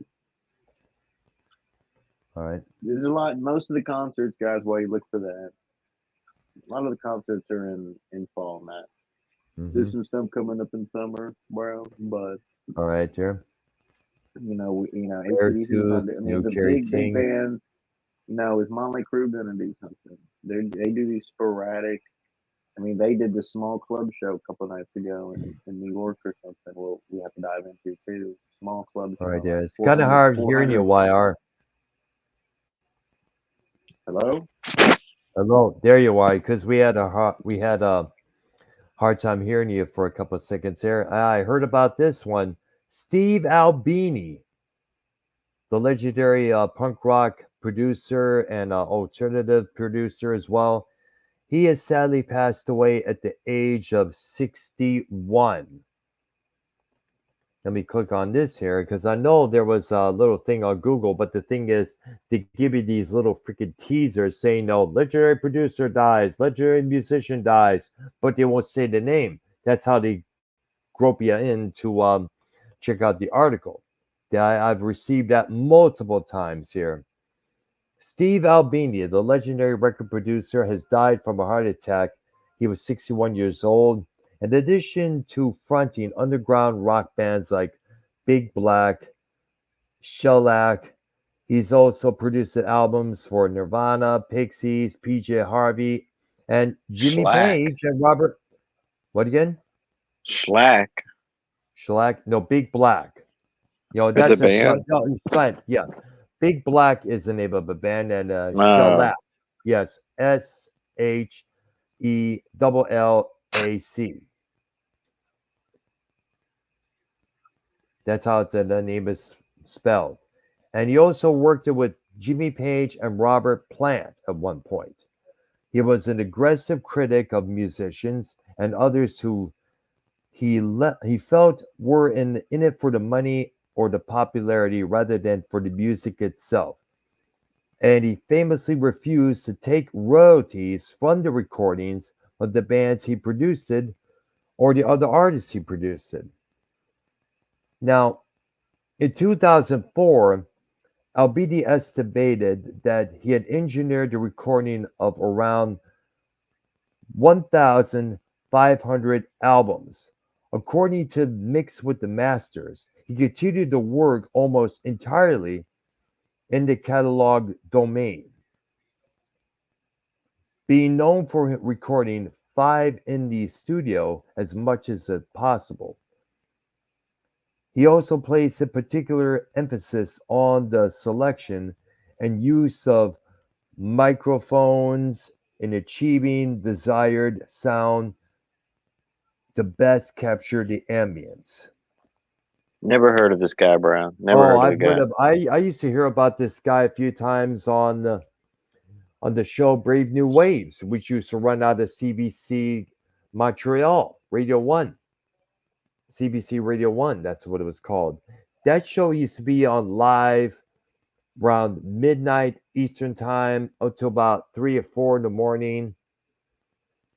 All right. there's a lot. Most of the concerts, guys, while you look for that, a lot of the concerts are in fall, Matt. Mm-hmm. There's some stuff coming up in summer, bro. But All right, there. ACDC's not. Beartooth, I mean, New the Carey big King. bands. Is Motley Crue gonna do something? They do these sporadic. I mean, they did the small club show a couple nights ago in New York or something. Well, we have to dive into too. Small club All right, show, there. like It's kind of hard hearing you, 400. YR. Hello. Hello, there you are. Because we had a hard time hearing you for a couple of seconds there. I heard about this one. Steve Albini, the legendary punk rock producer and alternative producer as well. He has sadly passed away at the age of 61. Let me click on this here because I know there was a little thing on Google, but the thing is, they give you these little freaking teasers saying, "No, legendary producer dies, legendary musician dies," but they won't say the name. That's how they grope you in to check out the article. Yeah, I've received that multiple times here. Steve Albini, the legendary record producer, has died from a heart attack. He was 61 years old. In addition to fronting underground rock bands like Big Black, Shellac, he's also produced albums for Nirvana, Pixies, PJ Harvey, and Jimmy Slack. Page and Robert. What again? Slack. Shellac? No, Big Black. It's a That's a shell. band. No, it's fine. Yeah, Big Black is the name of a band, and Uh, Shellac. Yes, Shellac. That's how the name is spelled. And he also worked with Jimmy Page and Robert Plant at one point. He was an aggressive critic of musicians and others who he felt were in it for the money or the popularity rather than for the music itself. And he famously refused to take royalties from the recordings of the bands he produced or the other artists he produced. Now, in 2004, Albini estimated that he had engineered the recording of around 1,500 albums. According to Mix with the Masters, he continued to work almost entirely in the catalog domain, being known for recording five in the studio as much as possible. He also placed a particular emphasis on the selection and use of microphones in achieving desired sound to best capture the ambience. Never heard of this guy, Brown. Never Oh, heard of the I've heard guy. of. I used to hear about this guy a few times on the show Brave New Waves, which used to run out of CBC Montreal Radio One, CBC Radio One. That's what it was called. That show used to be on live around midnight Eastern time until about 3 or 4 in the morning.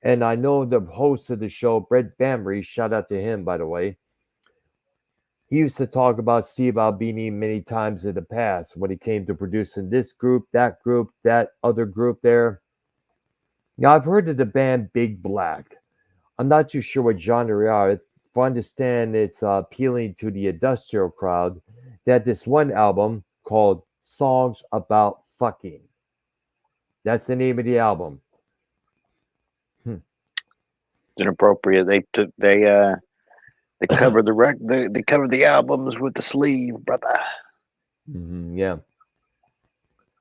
And I know the host of the show, Brett Bamry, shout out to him, by the way. He used to talk about Steve Albini many times in the past when he came to producing this group, that other group there. Now, I've heard of the band Big Black. I'm not too sure what genre they are. If I understand, it's appealing to the industrial crowd. They had this one album called Songs About Fucking. That's the name of the album. Hmm. It's inappropriate. They covered they covered the albums with the sleeve, brother. Yeah.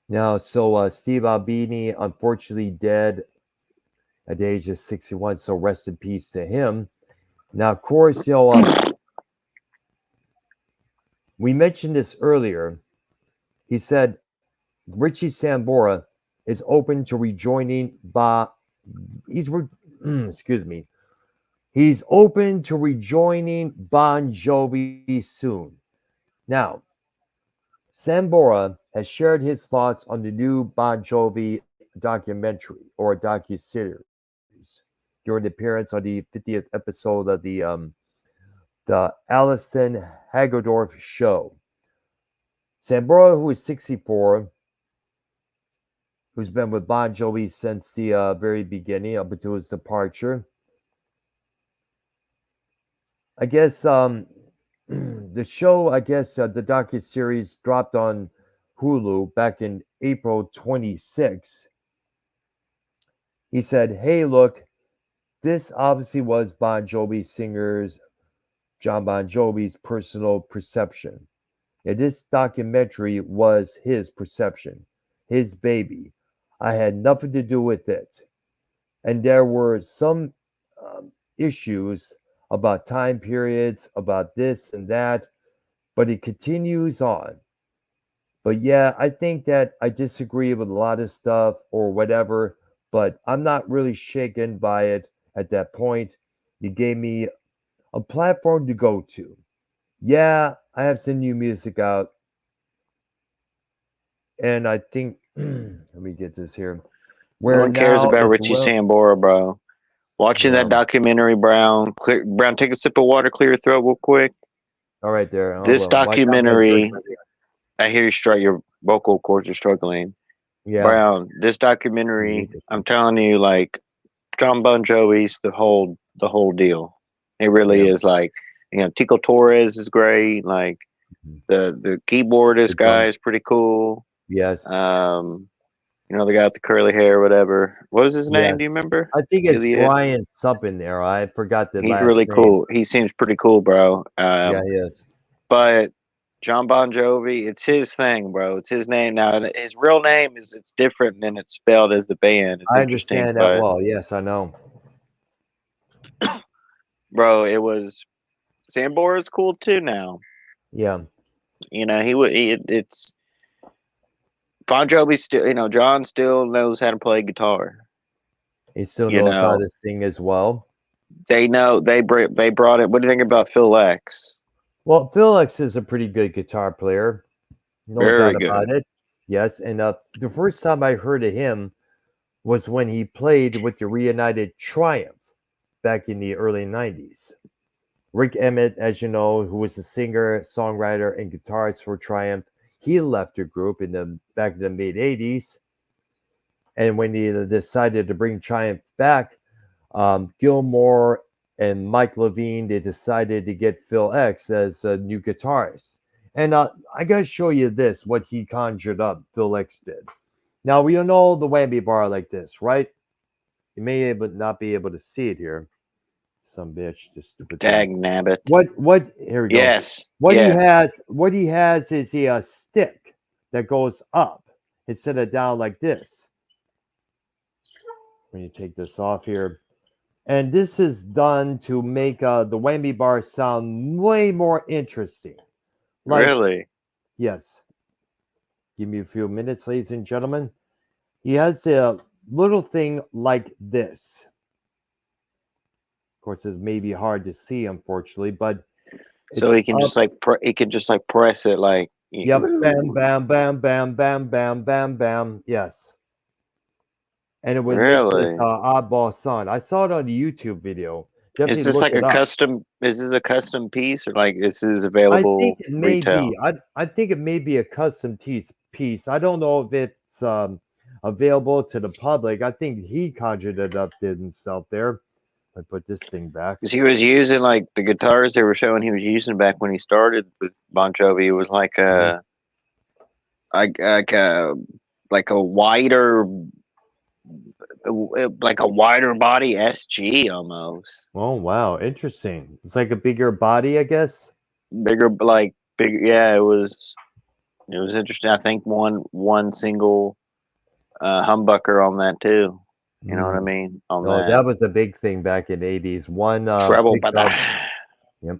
Now, so Steve Albini, unfortunately dead at the age of 61. So rest in peace to him. Now, of course, we mentioned this earlier. He said Richie Sambora is open to rejoining He's excuse me. He's open to rejoining Bon Jovi soon. Now, Sambora has shared his thoughts on the new Bon Jovi documentary or docu-series during the appearance on the 50th episode of the Allison Hagedorf show. Sambora, who is 64, who's been with Bon Jovi since the very beginning up until his departure, I guess the show, I guess the docu series dropped on Hulu back in April 26. He said, "Hey, look, this obviously was Bon Jovi singer's John Bon Jovi's personal perception. Yeah, this documentary was his perception, his baby. I had nothing to do with it. And there were some issues about time periods, about this and that, but it continues on. But yeah, I think that I disagree with a lot of stuff or whatever, but I'm not really shaken by it at that point. You gave me a platform to go to. Yeah, I have some new music out, and I think let me get this here. No Where one cares now about is Richie Will? Sambora, bro. Watching Yeah. that documentary, Brown. Brown, take a sip of water, clear your throat real quick. All right, there. I This will. I'm gonna drink documentary, my. I hear you strut your vocal cords are struggling. Yeah. Brown, this Let me documentary, read this I'm one. telling you, like John Bon Jovi's the whole deal. It really Yeah. is like, Tico Torres is great. Like Mhm. the The keyboardist guy drums. is pretty cool. Yes. Um, the guy with the curly hair, whatever. What was his name? Yes. Do you remember? I think it's Idiot. Brian something there. I forgot the He's last really name. cool. He seems pretty cool, bro. Yeah, he is. But John Bon Jovi, it's his thing, bro. It's his name now. And his real name it's different than it's spelled as the band. It's I interesting, understand that but well. Yes, I know. bro, it was Sambora is cool too now. Yeah. He would. It's Bon Jovi still. John still knows how to play guitar. He still You knows how know, to sing as well. they know they brought it. What do you think about Phil X? Well, Felix is a pretty good guitar player. No doubt Very about good. it. Yes, and the first time I heard of him was when he played with the reunited Triumph back in the early 90s. Rick Emmett, as you know, who was the singer, songwriter, and guitarist for Triumph, he left the group in the back in the mid 80s. And when he decided to bring Triumph back, Gilmore and Mike Levine, they decided to get Phil X as a new guitarist. And I gotta show you this, what he conjured up, Phil X did. Now we know the whammy bar like this, right? You may not be able to see it here. Some bitch, this stupid thing. Dag nabbit. What here we go. Yes. Yes. What he has is a stick that goes up instead of down like this. When you take this off here, and this is done to make the whammy bar sound way more interesting. Like, Really. yes, give me a few minutes, ladies and gentlemen. He has a little thing like this. Of course, it's maybe hard to see, unfortunately, but So it's he can up. just like he can just like press it like. Yep, bam, bam, bam, bam, bam, bam, bam, bam. Yes, and it would make this Really. oddball sound. I saw it on the YouTube video. Is Definitely this look like it a up. custom? Is this a custom piece or like this is I think available it may be. retail? I think it may be a custom piece. I don't know if it's available to the public. I think he conjured it up himself there. I put this thing back. Because he was using like the guitars they were showing he was using back when he started with Bon Jovi. It was like Mhm. like like a like a wider like a wider body SG almost Oh wow, interesting. It's like a bigger body, I guess. bigger like big. Yeah, it was interesting. I think one single humbucker on that too. You know what I Mm. mean on No, that that was a big thing back in the 80s. One treble, but pickup. Yep.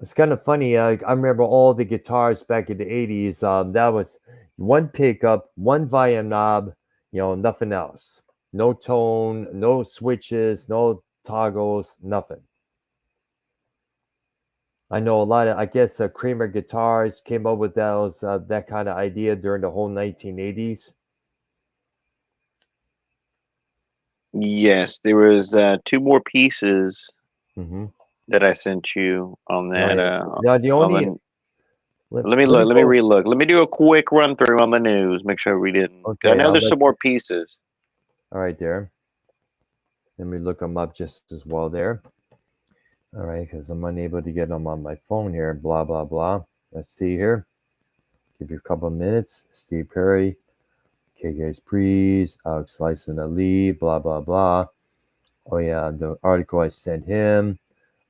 It's kind of funny. I remember all the guitars back in the 80s. That was one pickup, one volume knob, nothing else. No tone, no switches, no toggles, nothing. I know a lot of, I guess, Kramer Guitars came up with that kind of idea during the whole 1980s. yes, there was two more pieces Hmm. that I sent you on Oh, that. yeah. Now, the On only, the let, let me let look. me Let me go. relook. Let me do a quick run through on the news. Make sure we didn't. 'Cause I Okay, know I'll there's let some you. more pieces. All right, there. Let me look them up just as well there. All right, because I'm unable to get them on my phone here. Blah, blah, blah. Let's see here. Give you a couple of minutes. Steve Perry, KK's Priest, Alex Lyson Ali, blah, blah, blah. Oh, yeah, the article I sent him.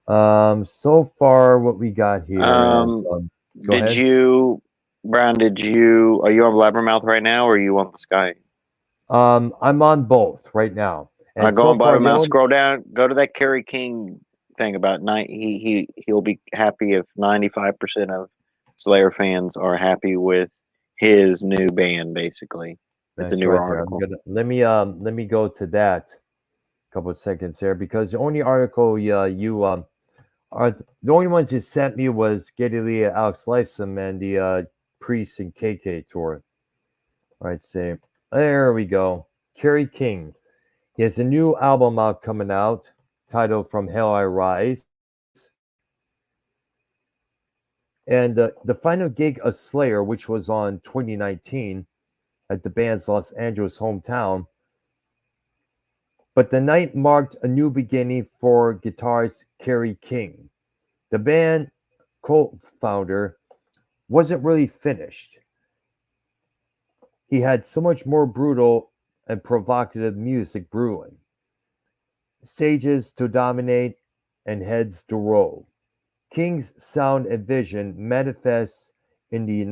So far, what we got here is, Um, go did ahead. you, Brown? Are you on Blabbermouth right now, or are you on the Sky? I'm on both right now. I And go so on far, the Blabbermouth. only, Scroll down. Go to that Kerry King thing about nine. He'll be happy if 95% of Slayer fans are happy with his new band. Basically, it's a that's newer right there. I'm article. gonna let me go to that a couple of seconds there because the only article you The only ones he sent me was Geddy Lee, Alex Lifeson, and the Priest and KK tour. All right, say there we go. Kerry King. He has a new album out coming out titled "From Hell I Rise," and the final gig of Slayer, which was on 2019 at the band's Los Angeles hometown. But the night marked a new beginning for guitarist Kerry King. The band co-founder wasn't really finished. He had so much more brutal and provocative music brewing, stages to dominate and heads to roll. King's sound and vision manifests in the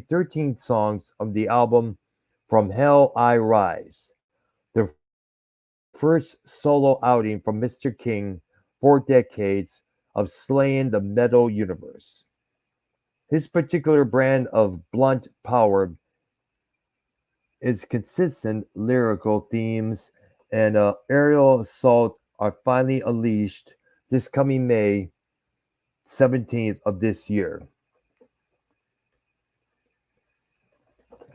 13 songs of the album From Hell I Rise, the first solo outing from Mr. King, 4 decades of slaying the metal universe. His particular brand of blunt power is consistent lyrical themes and aerial assault are finally unleashed this coming May 17th of this year.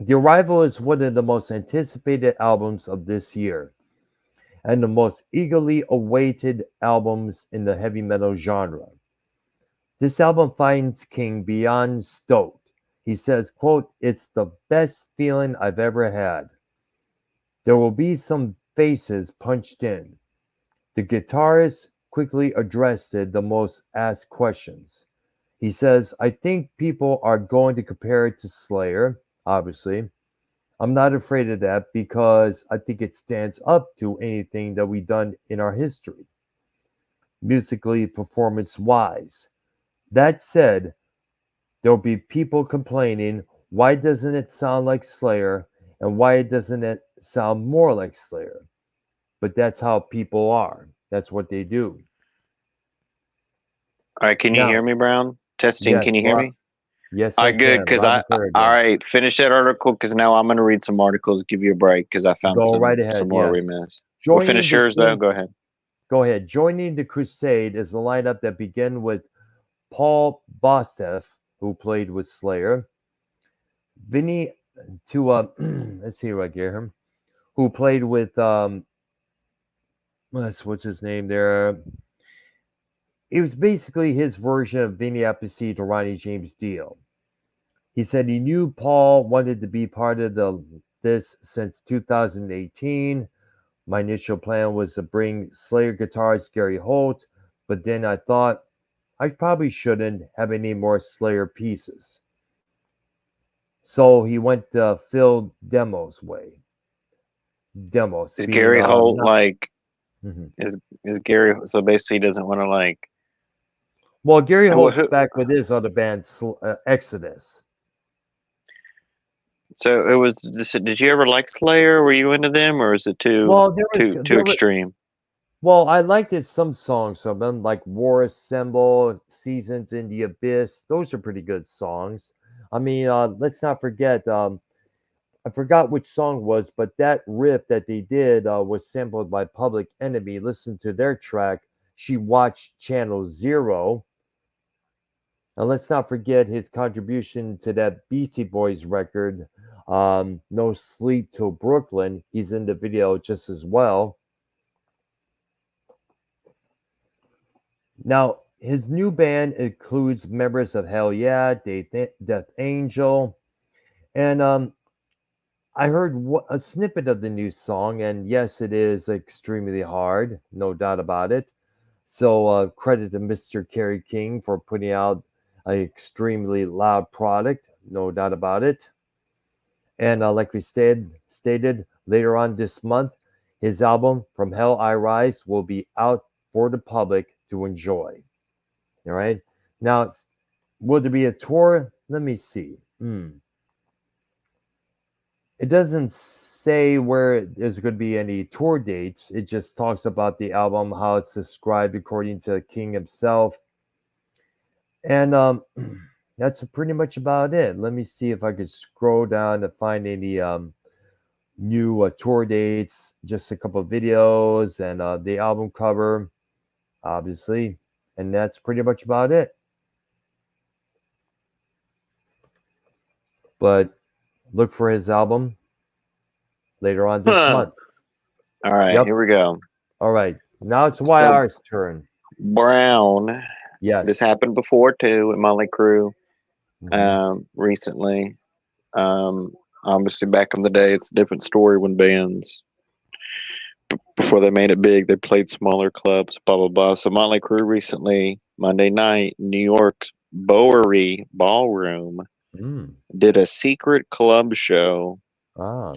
The Arrival is one of the most anticipated albums of this year and the most eagerly awaited albums in the heavy metal genre. This album finds King beyond stoked. He says, quote, "It's the best feeling I've ever had. There will be some faces punched in." The guitarist quickly addressed the most asked questions. He says, "I think people are going to compare it to Slayer, obviously. I'm not afraid of that because I think it stands up to anything that we've done in our history, musically, performance wise. That said, there'll be people complaining, why doesn't it sound like Slayer and why doesn't it sound more like Slayer? But that's how people are. That's what they do." All right, can you Now, hear me, Brown? Testing, yes, can you hear me? yes, All I right, good. can. Because Loud and clear all again. right, finish that article. Because now I'm gonna read some articles. Give you a break because I found Go right some ahead. more we Yes. missed. Well, Joining finish the yours though. team, Go ahead. go ahead. Joining the Crusade is a lineup that began with Paul Bostaph, who played with Slayer, Vinny to let's see right here, who played with what's his name there? It was basically his version of Vinny Appice to Ronnie James Dio. He said he knew Paul wanted to be part of this since 2018. My initial plan was to bring Slayer guitarist Gary Holt, but then I thought I probably shouldn't have any more Slayer pieces. So he went Phil Demos way. Demos Is being Gary Holt not. like Mhm. is Gary? So basically, he doesn't want to like. Well, Gary Well, Holt's who, back with his other band, Exodus. so it was. Did you ever like Slayer? Were you into them, or is it too Well, too extreme? well, I liked it some songs of them, like War Assemble, Seasons in the Abyss. Those are pretty good songs. I mean, let's not forget. I forgot which song it was, but that riff that they did was sampled by Public Enemy. Listen to their track. She watched Channel Zero. And let's not forget his contribution to that Beastie Boys record, No Sleep Till Brooklyn. He's in the video just as well. Now, his new band includes members of Hell Yeah, Death Angel, and I heard a snippet of the new song, and yes, it is extremely hard, no doubt about it. So, credit to Mr. Kerry King for putting out an extremely loud product, no doubt about it. And like we stated later on this month, his album From Hell I Rise will be out for the public to enjoy. All right. Now, will there be a tour? Let me see. It doesn't say where there's going to be any tour dates. It just talks about the album, how it's described according to King himself. And that's pretty much about it. Let me see if I could scroll down to find any new tour dates, just a couple of videos and the album cover, obviously. and that's pretty much about it. But look for his album later on this Huh. month. All right, Yep. here we go. All right. Now it's So YR's turn. Brown. This Yes. happened before too with Molly Crew. Hmm. Recently. Obviously, back in the day, it's a different story when bands before they made it big, they played smaller clubs. Blah blah blah. So Motley Crue recently, Monday night, New York's Bowery Ballroom Mm. did a secret club show Ah.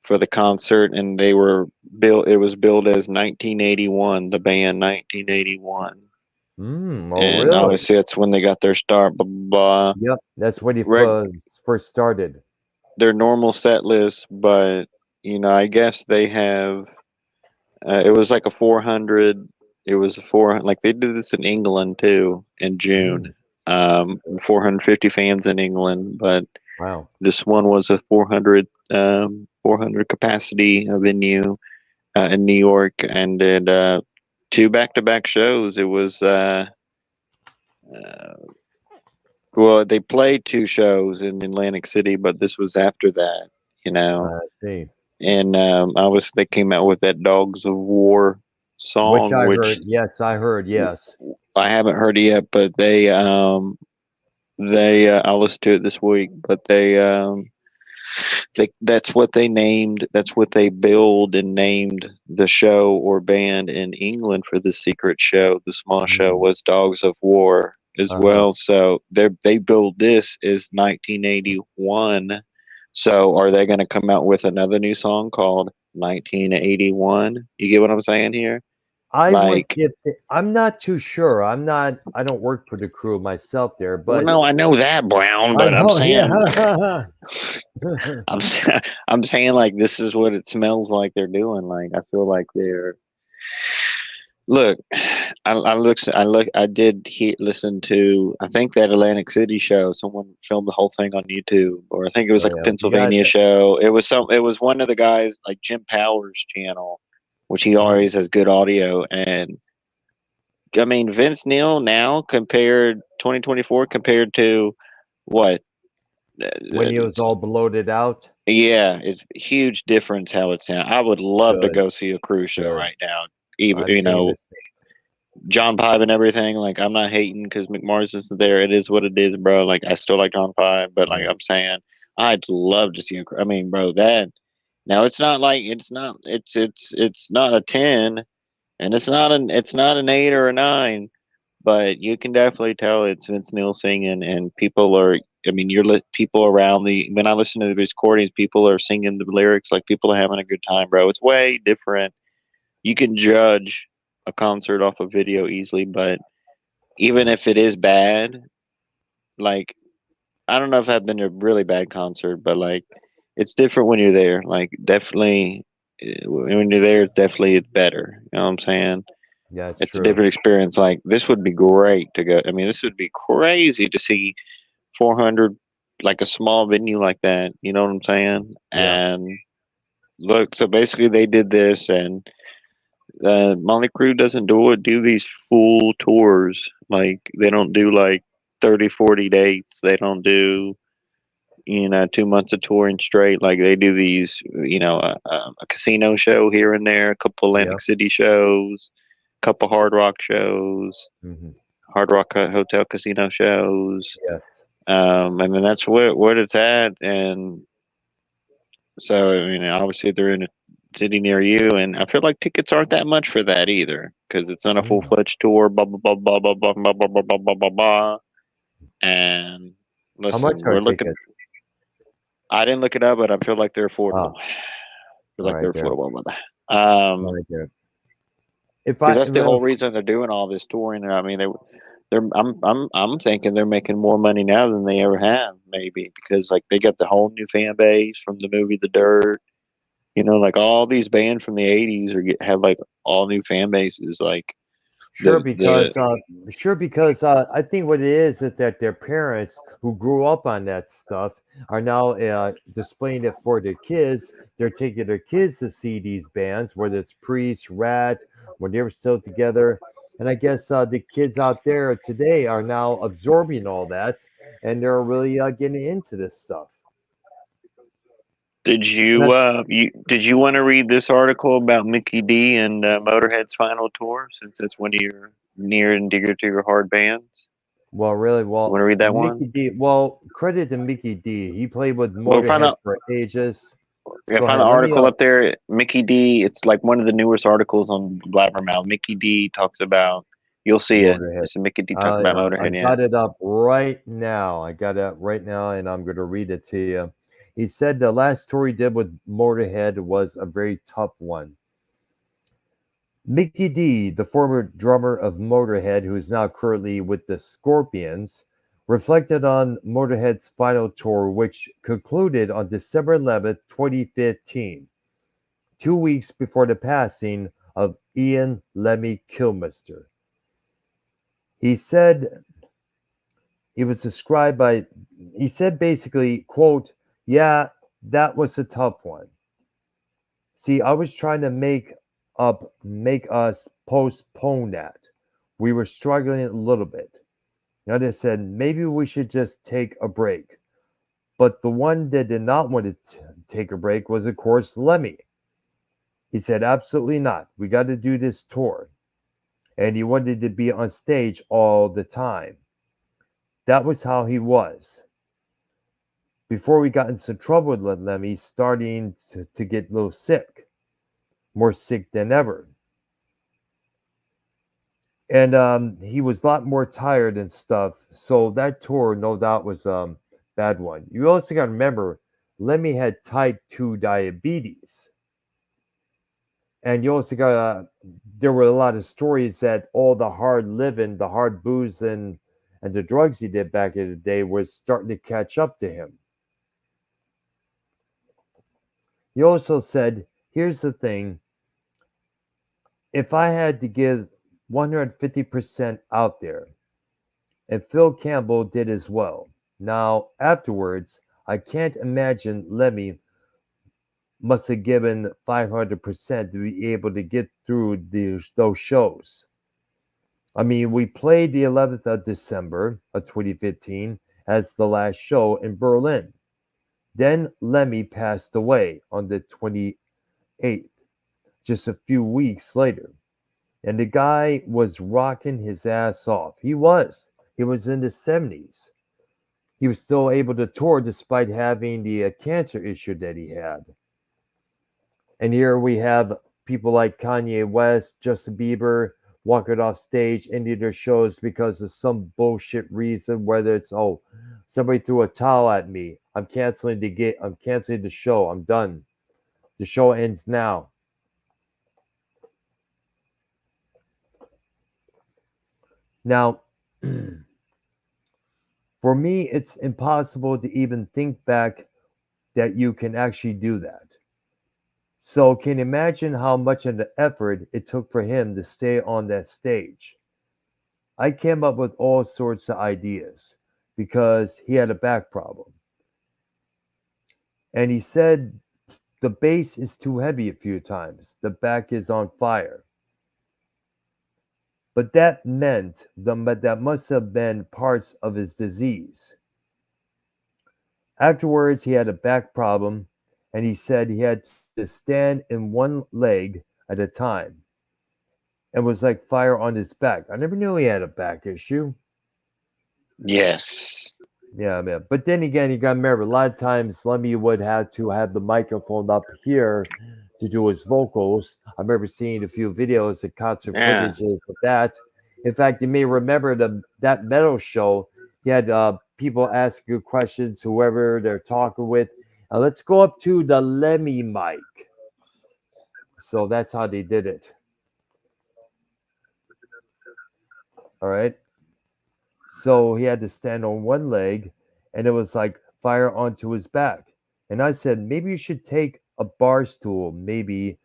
for the concert, and they were built. It was billed as 1981, the band 1981, Mm. Oh, and really? obviously that's when they got their start. Blah blah blah. Yep. That's when he Reg- first started. their normal set list, but I guess they have. It was like a 400. It was a 400. Like they did this in England too in June. Mm. 450 fans in England, but Wow. this one was a 400 capacity venue in New York, and did two back-to-back shows. It was uh, well, they played two shows in Atlantic City, but this was after that, you know. I see. And they came out with that Dogs of War Which song, I which heard. Yes, I heard. Yes. I haven't heard it yet, but they I'll listen to it this week. But that's what they named. That's what they billed and named the show or band in England for the secret show. The small show Mm. was Dogs of War as Uh-huh. well. So they billed this as 1981. So are they going to come out with another new song called 1981? You get what I'm saying here? I would Like, get. I'm not too sure. I'm not. I don't work for the crew myself there, well, but no, I know that, Brown, I but I'm know. saying, Yeah. I'm, I'm saying like this is what it smells like they're doing. Like I feel like they're look. I did listen to. I think that Atlantic City show. Someone filmed the whole thing on YouTube, or I think it was Oh like a yeah. You got. Pennsylvania show. It was some. It was one of the guys like Jim Powers' channel, which he Mm. always has good audio. And I mean Vince Neil now compared 2024 compared to what? When he was all bloated out. Yeah, it's a huge difference how it sounds. I would love to Good. go see a cruise show Good. right now. Even I'm thinking the same. John Pive and everything. Like I'm not hating because McMars isn't there. It is what it is, bro. Like I still like John Pive, but like Yeah. I'm saying, I'd love to see a. I mean, bro, that now it's not like it's not a 10, and it's not an 8 or a 9, but you can definitely tell it's Vince Neil singing, and people are. I mean, people around the when I listen to the recordings, people are singing the lyrics like people are having a good time, bro. It's way different. You can judge a concert off a video easily, but even Mm. if it is bad, like I don't know if I've been to a really bad concert, but like it's different when you're there. Like definitely, when you're there, definitely it's better. You know what I'm saying? Yeah, it's It's a true. different experience. Like this would be great to go. I mean, this would be crazy to see 400, like a small venue like that. You know what I'm saying? Yeah. And look, so basically they did this, and Molly Crew doesn't do these full tours. Like they don't do like 30, 40 dates. They don't do 2 months of touring straight. Like they do these, a casino show here and there, a couple Yeah. Atlantic City shows, a couple Hard Rock shows, Hmm. Hard Rock Hotel Casino shows. Yes. I mean that's what it's at, and so I mean obviously they're in a city near you, and I feel like tickets aren't that much for that either because it's not a full Mm. fledged tour. Blah blah blah blah blah blah blah blah blah blah blah blah blah. And How much listen, are we're looking. tickets? I didn't look it up, but I feel like they're affordable. Ah, Feel like they're right there. affordable. Um, Right there. If because I that's the whole well, reason they're doing all this touring. And I mean, I'm thinking they're making more money now than they ever have, maybe because like they got the whole new fan base from the movie The Dirt. Like all these bands from the '80s have like all new fan bases. Like sure, the because I think what it is that their parents who grew up on that stuff are now displaying it for their kids. They're taking their kids to see these bands, whether it's Priest, Rat, when they were still together. And I guess the kids out there today are now absorbing all that, and they're really getting into this stuff. Did And I, you want to read this article about Mickey D and Motorhead's final tour, since that's one of your near and dear to your heart bands? well, really, You want well, to read that Mickey one? D. Well, credit to Mickey D. He played with Well, find Motorhead out. for ages. Yeah, Go find the ahead. Let me. article up there. Mickey D. It's like one of the newest articles on Blabbermouth. Mickey D talks about. You'll see it. Motorhead. It's a Mickey D talking about I Motorhead. Yeah. got it up right now. I got it right now, and I'm going to read it to you. He said the last tour he did with Motorhead was a very tough one. Mickey D, the former drummer of Motorhead, who is now currently with the Scorpions, reflected on Motorhead's final tour, which concluded on December 11th, 2015, 2 weeks before the passing of Ian Lemmy Kilmister. He said he was described by he said basically, quote, yeah, that was a tough one. See, I was trying to make us postpone that. We were struggling a little bit. Now they said maybe we should just take a break. But the one that did not want to take a break was, of course, Lemmy. He said, absolutely not. We got to do this tour. And he wanted to be on stage all the time. That was how he was. Before we got in some trouble with Lemmy, starting to get a little sick, more sick than ever. And he was a lot more tired and stuff. So that tour, no doubt, was bad one. You also got to remember, Lemmy had type 2 diabetes. And you also got there were a lot of stories that all the hard living, the hard booze, and the drugs he did back in the day was starting to catch up to him. He also said, here's the thing, if I had to give 150% out there, and Phil Campbell did as well. Now, afterwards, I can't imagine Lemmy must have given 500% to be able to get through those shows. I mean, we played the 11th of December of 2015 as the last show in Berlin. Then Lemmy passed away on the 28th, just a few weeks later. And the guy was rocking his ass off. He was. He was in the 70s. He was still able to tour despite having the cancer issue that he had. And here we have people like Kanye West, Justin Bieber walking off stage, ending their shows because of some bullshit reason, whether it's, oh, somebody threw a towel at me. I'm canceling the show. I'm done. The show ends now. Now, for me, it's impossible to even think back that you can actually do that. So, can you imagine how much of the effort it took for him to stay on that stage? I came up with all sorts of ideas because he had a back problem. And he said the bass is too heavy a few times, the back is on fire. But that must have been parts of his disease. Afterwards, he had a back problem, and he said he had to stand in one leg at a time and was like fire on his back. I never knew he had a back issue. Yes. Yeah, man. But then again, you got to remember, a lot of times Lemmy would have to have the microphone up here to do his vocals. I remember seeing a few videos and concert Yeah. footages of that. In fact, you may remember that metal show. He had people ask you questions, whoever they're talking with. Let's go up to the Lemmy mic. So that's how they did it. All right. So he had to stand on one leg, and it was like fire onto his back. And I said, maybe you should take a bar stool, maybe.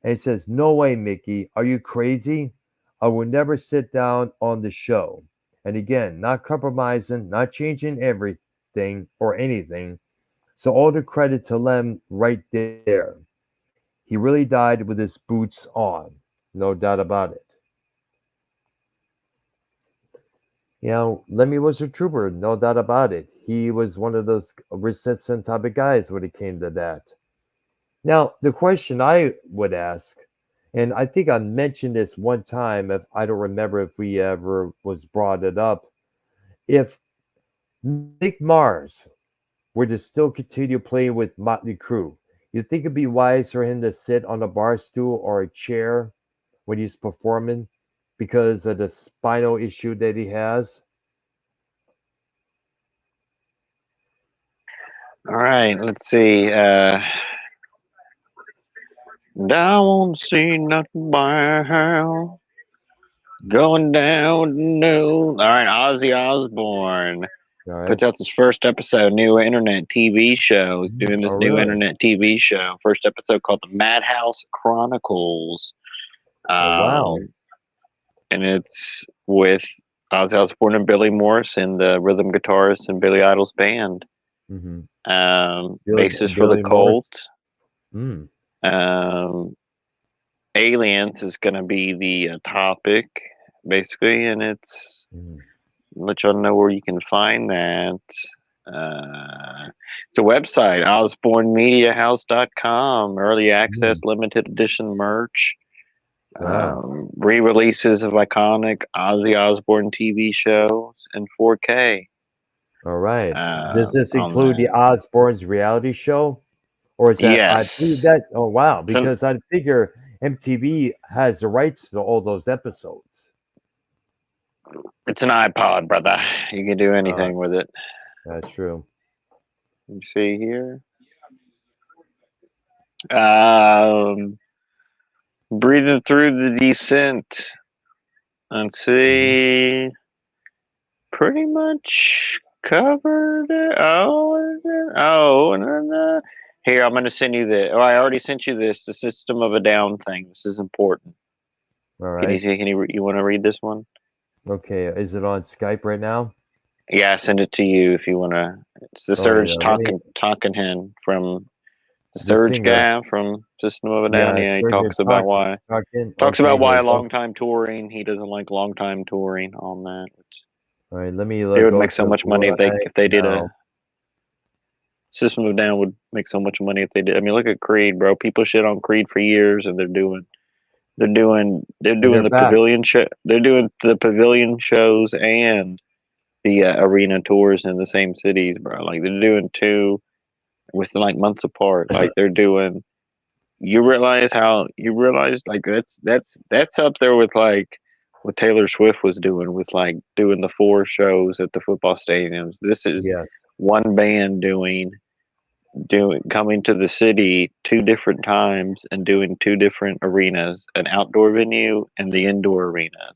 And he says, no way, Mickey. Are you crazy? I will never sit down on the show. And again, not compromising, not changing everything or anything. So all the credit to Lem right there. He really died with his boots on. No doubt about it. You know, Lemmy was a trooper, no doubt about it. He was one of those resistant type of guys when it came to that. Now, the question I would ask, and I think I mentioned this one time, if I don't remember if we ever was brought it up, if Mick Mars were to still continue playing with Motley Crue, you think it'd be wise for him to sit on a bar stool or a chair when he's performing because of the spinal issue that he has? All right, let's see. I won't see nothing but going down. No. All right, Ozzy Osbourne All right. puts out this first episode, new internet TV show. He's doing Oh, this new really? internet TV show. First episode called The Madhouse Chronicles. Oh, wow. Um, and it's with Ozzy Osbourne and Billy Morrison, the rhythm guitarist in Billy Idol's band. Mm-hmm. Bassist for the Billy Morris. Cult. Mm. Um, aliens is going to be the topic, basically, and it's Mm. let y'all know where you can find that. It's a website, osbornemediahouse.com. Early access, Mm. limited edition merch. Wow. Re-releases of iconic Ozzy Osbourne TV shows in 4K All right. Does this on include the that. Osbournes reality show? Or is that, I believe Yes, that, oh, wow. it's Because I figure MTV has the rights to all those episodes. it's an iPod, brother. You can do Uh, anything with it. that's true. You see here. Um, Breathing through the descent. Let's Mhm. see. Pretty much covered it. Oh, no, no. Here, I'm going to send you this. Oh, I already sent you this. The System of a Down thing. This is important. All Can you right. see? You want to read this one? Okay. Is it on Skype right now? Yeah, I send it to you if you want to. It's the Oh, yeah. Surge Let me, Tonkinson from the the Surge singer. guy from System of a Down. Yeah, Yeah, he Sergeant talking. talks Okay. about why Here a we go. long time touring. He doesn't like long time touring on that. All right. Let me They would go make so to much money right if they did a now. System of Down would make so much money if they did. I mean, look at Creed, bro. People shit on Creed for years, and they're And doing they're the back. pavilion show. They're doing the pavilion shows and the arena tours in the same cities, bro. Like they're doing two within like months apart. Like they're doing. You realize like that's up there with like what Taylor Swift was doing with like doing the four shows at the football stadiums. This is Yes. one band doing coming to the city two different times and doing two different arenas, an outdoor venue and the indoor arenas.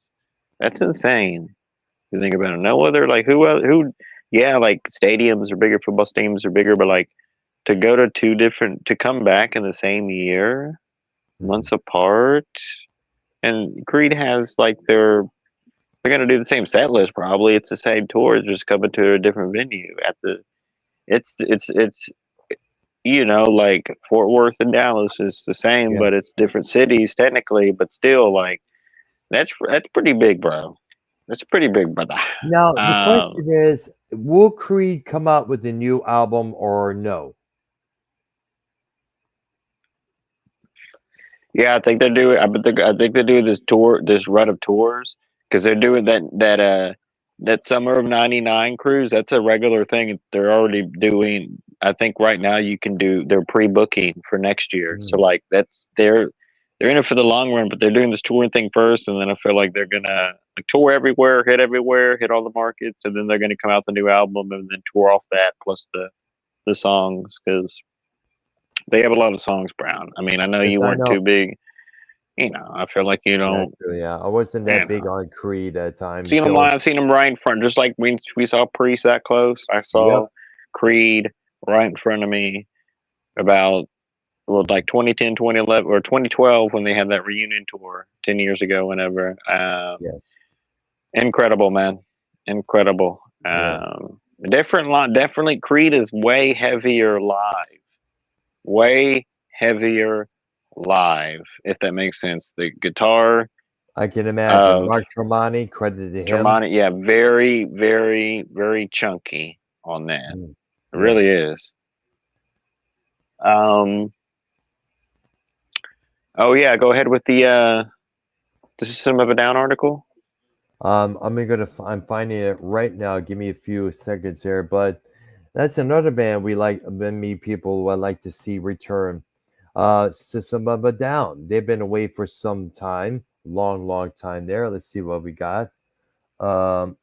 That's insane. You think about it. No other like who yeah, like stadiums are bigger, football stadiums are bigger, but like to go to two different to come back in the same year, Mhm. months apart. And Creed has like they're gonna do the same set list probably. It's the same tour, just coming to a different venue at the it's like Fort Worth and Dallas is the same, Yeah. but it's different cities technically, but still like that's pretty big, bro. That's pretty big, brother. Now the Um, question is, will Creed come out with a new album or no? yeah, I think they're doing. I think they're doing this tour, this run of tours, because they're doing that summer of '99 cruise. That's a regular thing. They're already doing. I think right now you can do. They're pre-booking for next year. So Mm. like they're in it for the long run, but they're doing this touring thing first, and then I feel like they're gonna like tour everywhere, hit all the markets, and then they're gonna come out the new album and then tour off that plus the songs because they have a lot of songs, Brown. I mean, I know Yes, you I weren't know. too big. I feel like you That's don't. true. Yeah, I wasn't You that big know, on Creed at times. seen them So, live, seen them right in front. Just like we saw Priest that close. I yep. saw Creed right in front of me about well, like 2010, 2011, or 2012 when they had that reunion tour 10 years ago. Whenever, Yes. incredible, man, incredible. Yeah. Different lot. Definitely, Creed is way heavier live. Way heavier live, if that makes sense. The guitar I can imagine. of Mark Tremonti, credit to him. Tremonti. Yeah, very, very, very chunky on that. Mm, It really yes. is. Um. Oh yeah, go ahead with the System of a Down article. I'm finding it right now. Give me a few seconds here, but that's another band we like. Many people would like to see return. System of a Down. They've been away for some time, long, long time there. Let's see what we got. Um,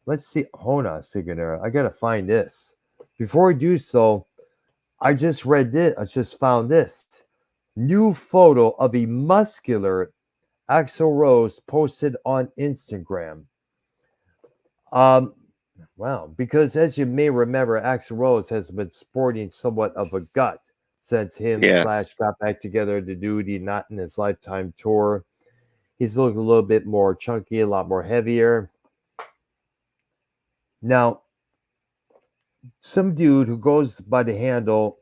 let's see. Hold on a second there. I gotta find this. Before we do so, I just read this. I just found this new photo of a muscular Axl Rose posted on Instagram. Um, wow, because as you may remember, Axl Rose has been sporting somewhat of a gut since him Yes. slash got back together to do the Not in His Lifetime tour. He's looking a little bit more chunky, a lot more heavier. Now, some dude who goes by the handle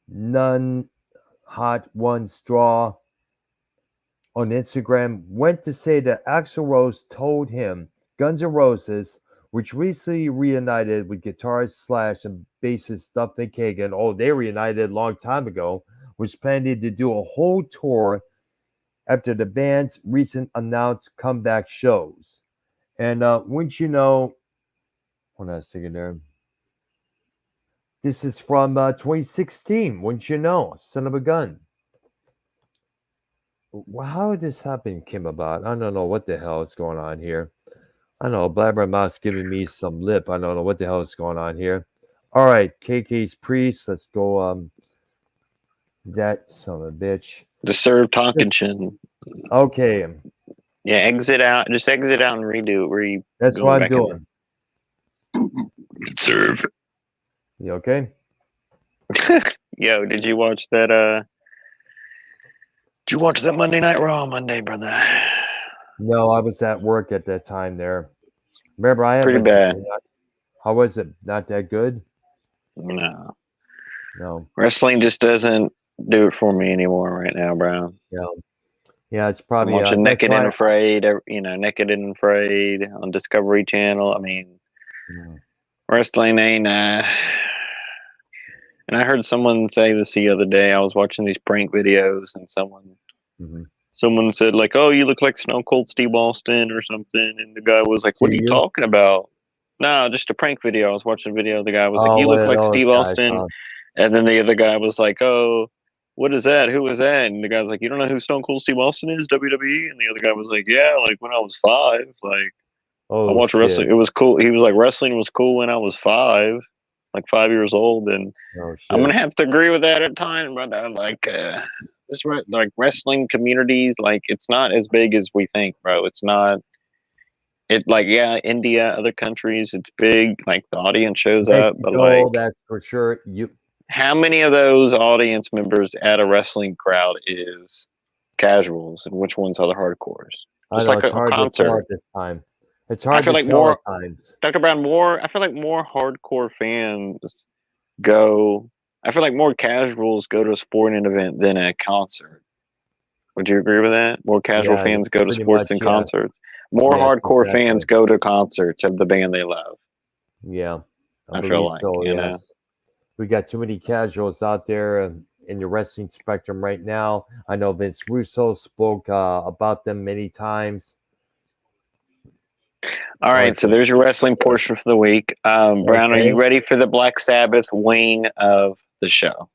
None Hot One Straw on Instagram went to say that Axl Rose told him Guns N' Roses, which recently reunited with guitarist slash and bassist Duffy Kagan, oh, they reunited a long time ago, was planning to do a whole tour after the band's recent announced comeback shows. And wouldn't you know, hold on a second there. This is from 2016. Wouldn't you know? Son of a gun. How did this happen came about? I don't know what the hell is going on here. I don't know. Blabber Mouse giving me some lip. I don't know what the hell is going on here. All right, KK's Priest. Let's go. That son of a bitch. The Serve Just, Tonkinson. okay, Yeah, exit out. Just exit out and redo it. Where you that's go what I'm back in doing. Serve. You okay? Yo, did you watch that? Did you watch that Monday Night Raw Monday, brother? No, I was at work at that time there. Remember, I Pretty haven't. bad. How was it? Not that good? No, No. wrestling just doesn't do it for me anymore right now, bro. Yeah. Yeah, it's I'm probably. watching That's Naked and why. Afraid. Naked and Afraid on Discovery Channel. I mean, Mm, wrestling ain't. And I heard someone say this the other day. I was watching these prank videos, and mhm. someone said like, "Oh, you look like Stone Cold Steve Austin or something," and the guy was like, "What are See you you? talking about?" No, just a prank video. I was watching a video. The guy was like, Oh, "You one look of like those Steve guys, Austin," huh? and then the other guy was like, "Oh, what is that? Who is that?" And the guy's like, "You don't know who Stone Cold Steve Austin is, WWE?" And the other guy was like, "Yeah, like when I was 5, like I Oh watched wrestling. shit. It was cool." He was like, "Wrestling was cool when I was 5, like 5 years old," and Oh I'm gonna shit. have to agree with that at times, brother. Like like wrestling communities, like it's not as big as we think, bro. It's not. It like yeah, India, other countries, it's big. Like the audience shows up, but Mexico, like that's for sure. You. how many of those audience members at a wrestling crowd is casuals, and which ones are the hardcores? I Just know like it's a hard to tell concert. at this time. It's I hard feel to like tell at more times. Dr. Brown, more. I feel like more hardcore fans go. I feel like more casuals go to a sporting event than a concert. Would you agree with that? More casual Yeah, fans go to pretty sports much. than Yes. concerts. More Yes, hardcore exactly. fans go to concerts of the band they love. Yeah, I I feel believe like, so. Yes. We got too many casuals out there in the wrestling spectrum right now. I know Vince Russo spoke about them many times. All Oh, right, it's so a, there's your wrestling portion for the week. Brown, are okay. you ready for the Black Sabbath wing of the show?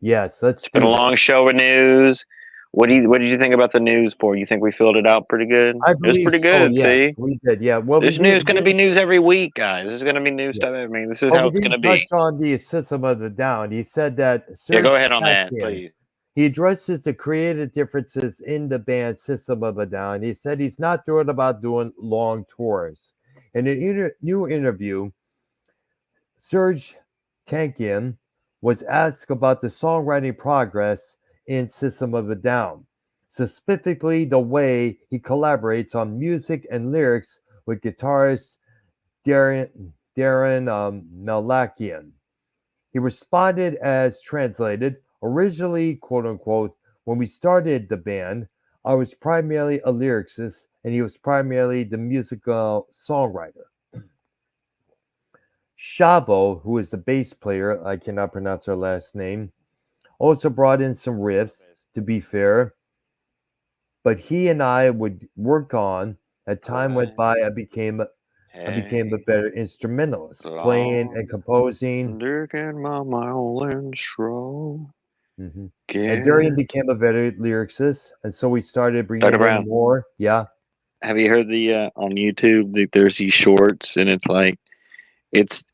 Yes, let's It's been a do long this. show of news. What did you think about the news, Paul? You think we filled it out pretty good? I It was believe pretty so. good. Yes, See, we did. Yeah. Well, we this news did. going We to be didn't. news every week, guys. This is going to be new Yeah. stuff. I mean, this is But how we it's going didn't to touch be. on the System of the Down. He said that Yeah, go Serge ahead on that, Tankian, please. he addresses the creative differences in the band System of a Down. He said he's not thrilled about doing long tours. In a new interview, Serge Tankian was asked about the songwriting progress in System of a Down, specifically the way he collaborates on music and lyrics with guitarist Darren Malakian. He responded as translated, originally, quote unquote, when we started the band, I was primarily a lyricist, and he was primarily the musical songwriter. Shavo, who is the bass player, I cannot pronounce her last name, also brought in some riffs, to be fair, but he and I would work on. As time went by, I became a Hey, better instrumentalist, playing and long composing. digging my violin stroke. Hmm. And Darian Yeah. became a better lyricist, and so we started Dr. bringing in Brown, more. Yeah. have you heard the on YouTube? There's these shorts, and it's like it's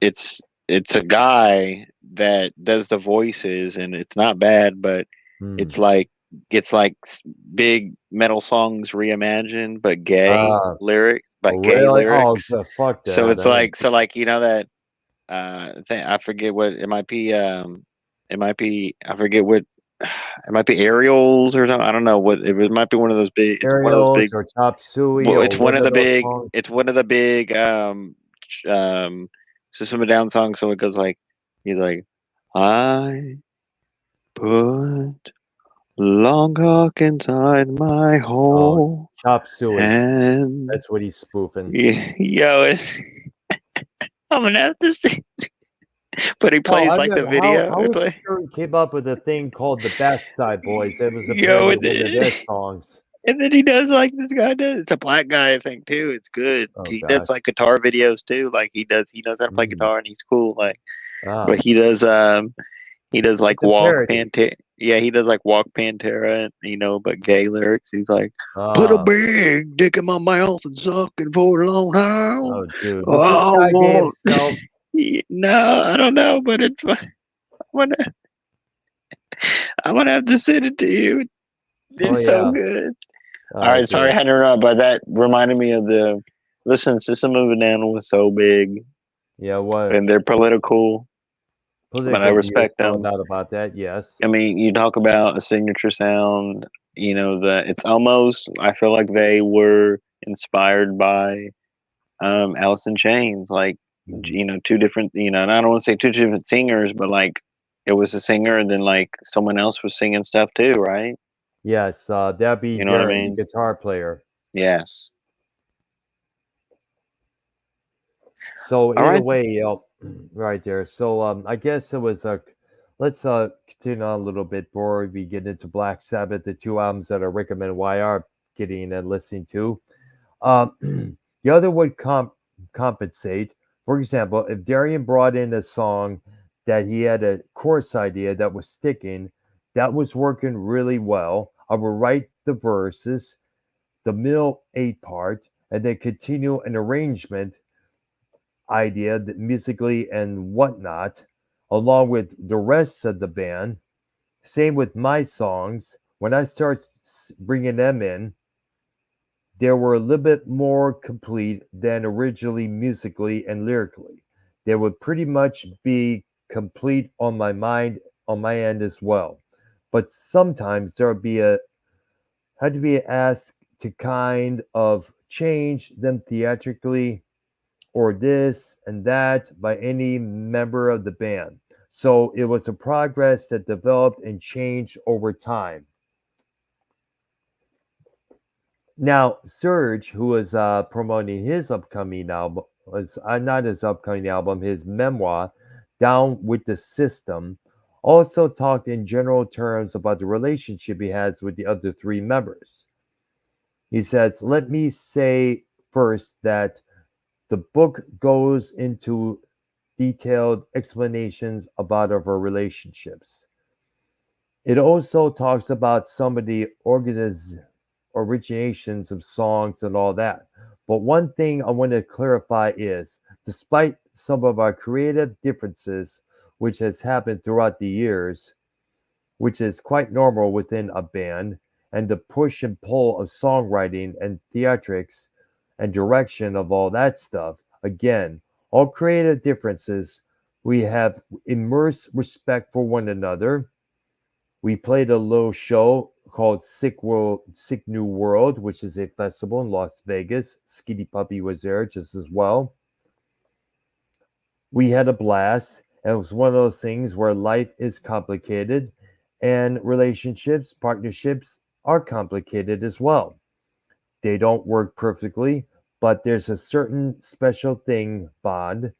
a guy that does the voices, and it's not bad, but Hmm. it's like it's like big metal songs reimagined, Ah, but gay really? Oh, lyrics. fuck So that. it's I don't. like you know that thing, I forget what it might be. It might be I forget what it might be aerials or something. I don't know what it might be. One of those big. It's one of those Ariels big. or Chop Suey Well, or one of those songs. It's one of the big System of a Down songs. So it goes like he's like, I put long cock inside my Oh, hole, Chop Suey. and That's what he's spoofing. yo, I'm gonna have to see. But he Oh, plays I like know the how video. He Howard play Stern came up with a thing called the Backside Boys. That was yo, apparently one of their songs. and then he does like this guy does. It's a black guy, I think, too. It's good. Oh He does gosh. like guitar videos too. Like he knows how to play Mm. guitar and he's cool. Like, but Ah, he does like it's a Walk parody. Pantera. Yeah, he does like Walk Pantera, and, but gay lyrics. He's like, put a Ah, big dick in my mouth and sucking for a long time. oh dude, Oh, was this I guy gay want. himself? No, I don't know, but gonna, I'm gonna have to send it to you. Oh It's so yeah. good. All Oh right, sorry I dude. had to interrupt, but that reminded me of the listen. System of a Down was so big, Yeah, what and they're political, but I political views, respect no them. doubt about that. Yes. I mean, you talk about a signature sound. The it's almost. I feel like they were inspired by Alice in Chains, like Mhm. two different. And I don't want to say two different singers, but like it was a singer, and then like someone else was singing stuff too, right? Yes, that'd be You know what I Darren, the mean? guitar player. Yes. So All either right. way, right there. So I guess it was let's continue on a little bit before we get into Black Sabbath, the two albums that I recommend why are getting and listening to. The other would compensate. For example, if Darian brought in a song that he had a chorus idea that was sticking, that was working really well, I would write the verses, the middle eight part, and then continue an arrangement idea that musically and whatnot, along with the rest of the band. Same with my songs. When I start bringing them in, they were a little bit more complete than originally musically and lyrically. They would pretty much be complete on my mind, on my end as well. But sometimes there would be a had to be asked to kind of change them theatrically or this and that by any member of the band. So it was a progress that developed and changed over time. Now, Serge, who was promoting his upcoming album, was not his upcoming album, his memoir, Down with the System, also talked in general terms about the relationship he has with the other three members. He says, let me say first that the book goes into detailed explanations about our relationships. It also talks about some of the originations of songs and all that. But one thing I want to clarify is despite some of our creative differences, which has happened throughout the years, which is quite normal within a band, and the push and pull of songwriting and theatrics and direction of all that stuff, again, all creative differences, we have immersed respect for one another. We played a little show called Sick New World, which is a festival in Las Vegas. Skinny Puppy was there just as well. We had a blast. And it was one of those things where life is complicated and relationships, partnerships, are complicated as well. They don't work perfectly, but there's a certain special thing, Bond,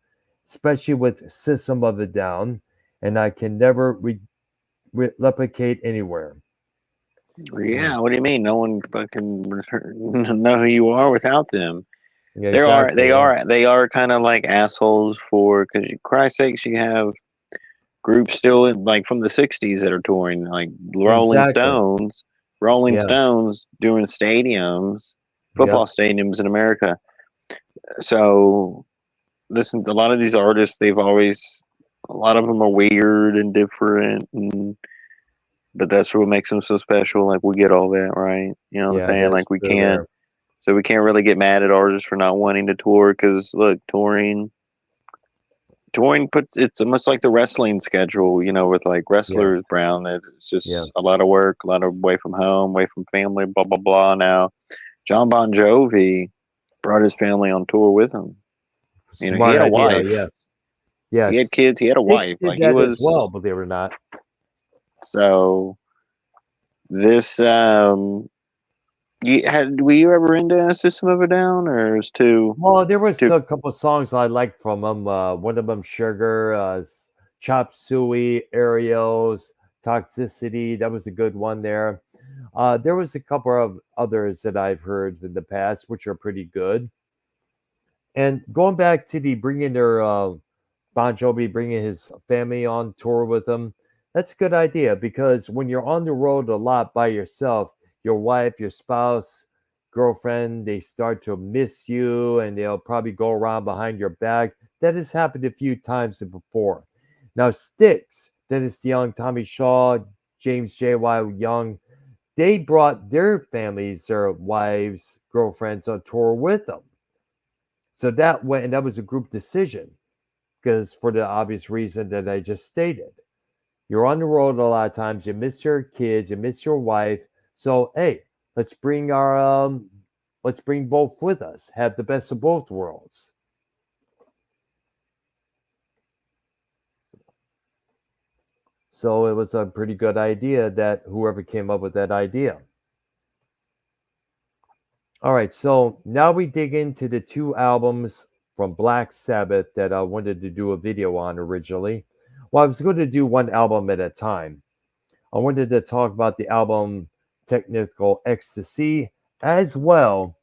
especially with System of a Down, and I can never replicate anywhere. Mm. Yeah, what do you mean? No one fucking know who you are without them. Yeah, exactly. Yeah, They are kind of like assholes for because Christ's sakes, you have groups still in, like from the '60s that are touring, like exactly. Rolling Yeah, Stones doing stadiums, football yep, stadiums in America. So listen, a lot of these artists, a lot of them are weird and different, but that's what makes them so special. Like we get all that, right? You know what I'm yeah, saying? that is Like we true can't, there. so we can't really get mad at artists for not wanting to tour because look, touring puts it's almost like the wrestling schedule, with like Yeah, wrestlers, Brown. That it's yeah. just a lot of work, a lot of away from home, away from family, blah blah blah. Now, John Bon Jovi brought his family on tour with him. He Smart had a idea. wife, Yes, he had yes. kids, he had a Sting wife. did Like he that as was well, believe it or not. so this. Were you ever into System of a Down, or is Well, there was too? a couple songs I liked from them. One of them, Sugar, Chop Suey, Aerials, Toxicity. That was a good one there. There was a couple of others that I've heard in the past, which are pretty good. And going back to the bringing their Bon Jovi bringing his family on tour with him, that's a good idea because when you're on the road a lot by yourself, your wife, your spouse, girlfriend, they start to miss you and they'll probably go around behind your back. That has happened a few times before. Now, Styx, Dennis Young, Tommy Shaw, James J.Y. Young, they brought their families, their wives, girlfriends on tour with them. So that went, and that was a group decision because for the obvious reason that I just stated. You're on the road a lot of times, you miss your kids, you miss your wife. So hey, let's bring our let's bring both with us. Have the best of both worlds. So it was a pretty good idea that whoever came up with that idea. All right, so now we dig into the two albums from Black Sabbath that I wanted to do a video on originally. Well, I was going to do one album at a time. I wanted to talk about the album Technical Ecstasy as well.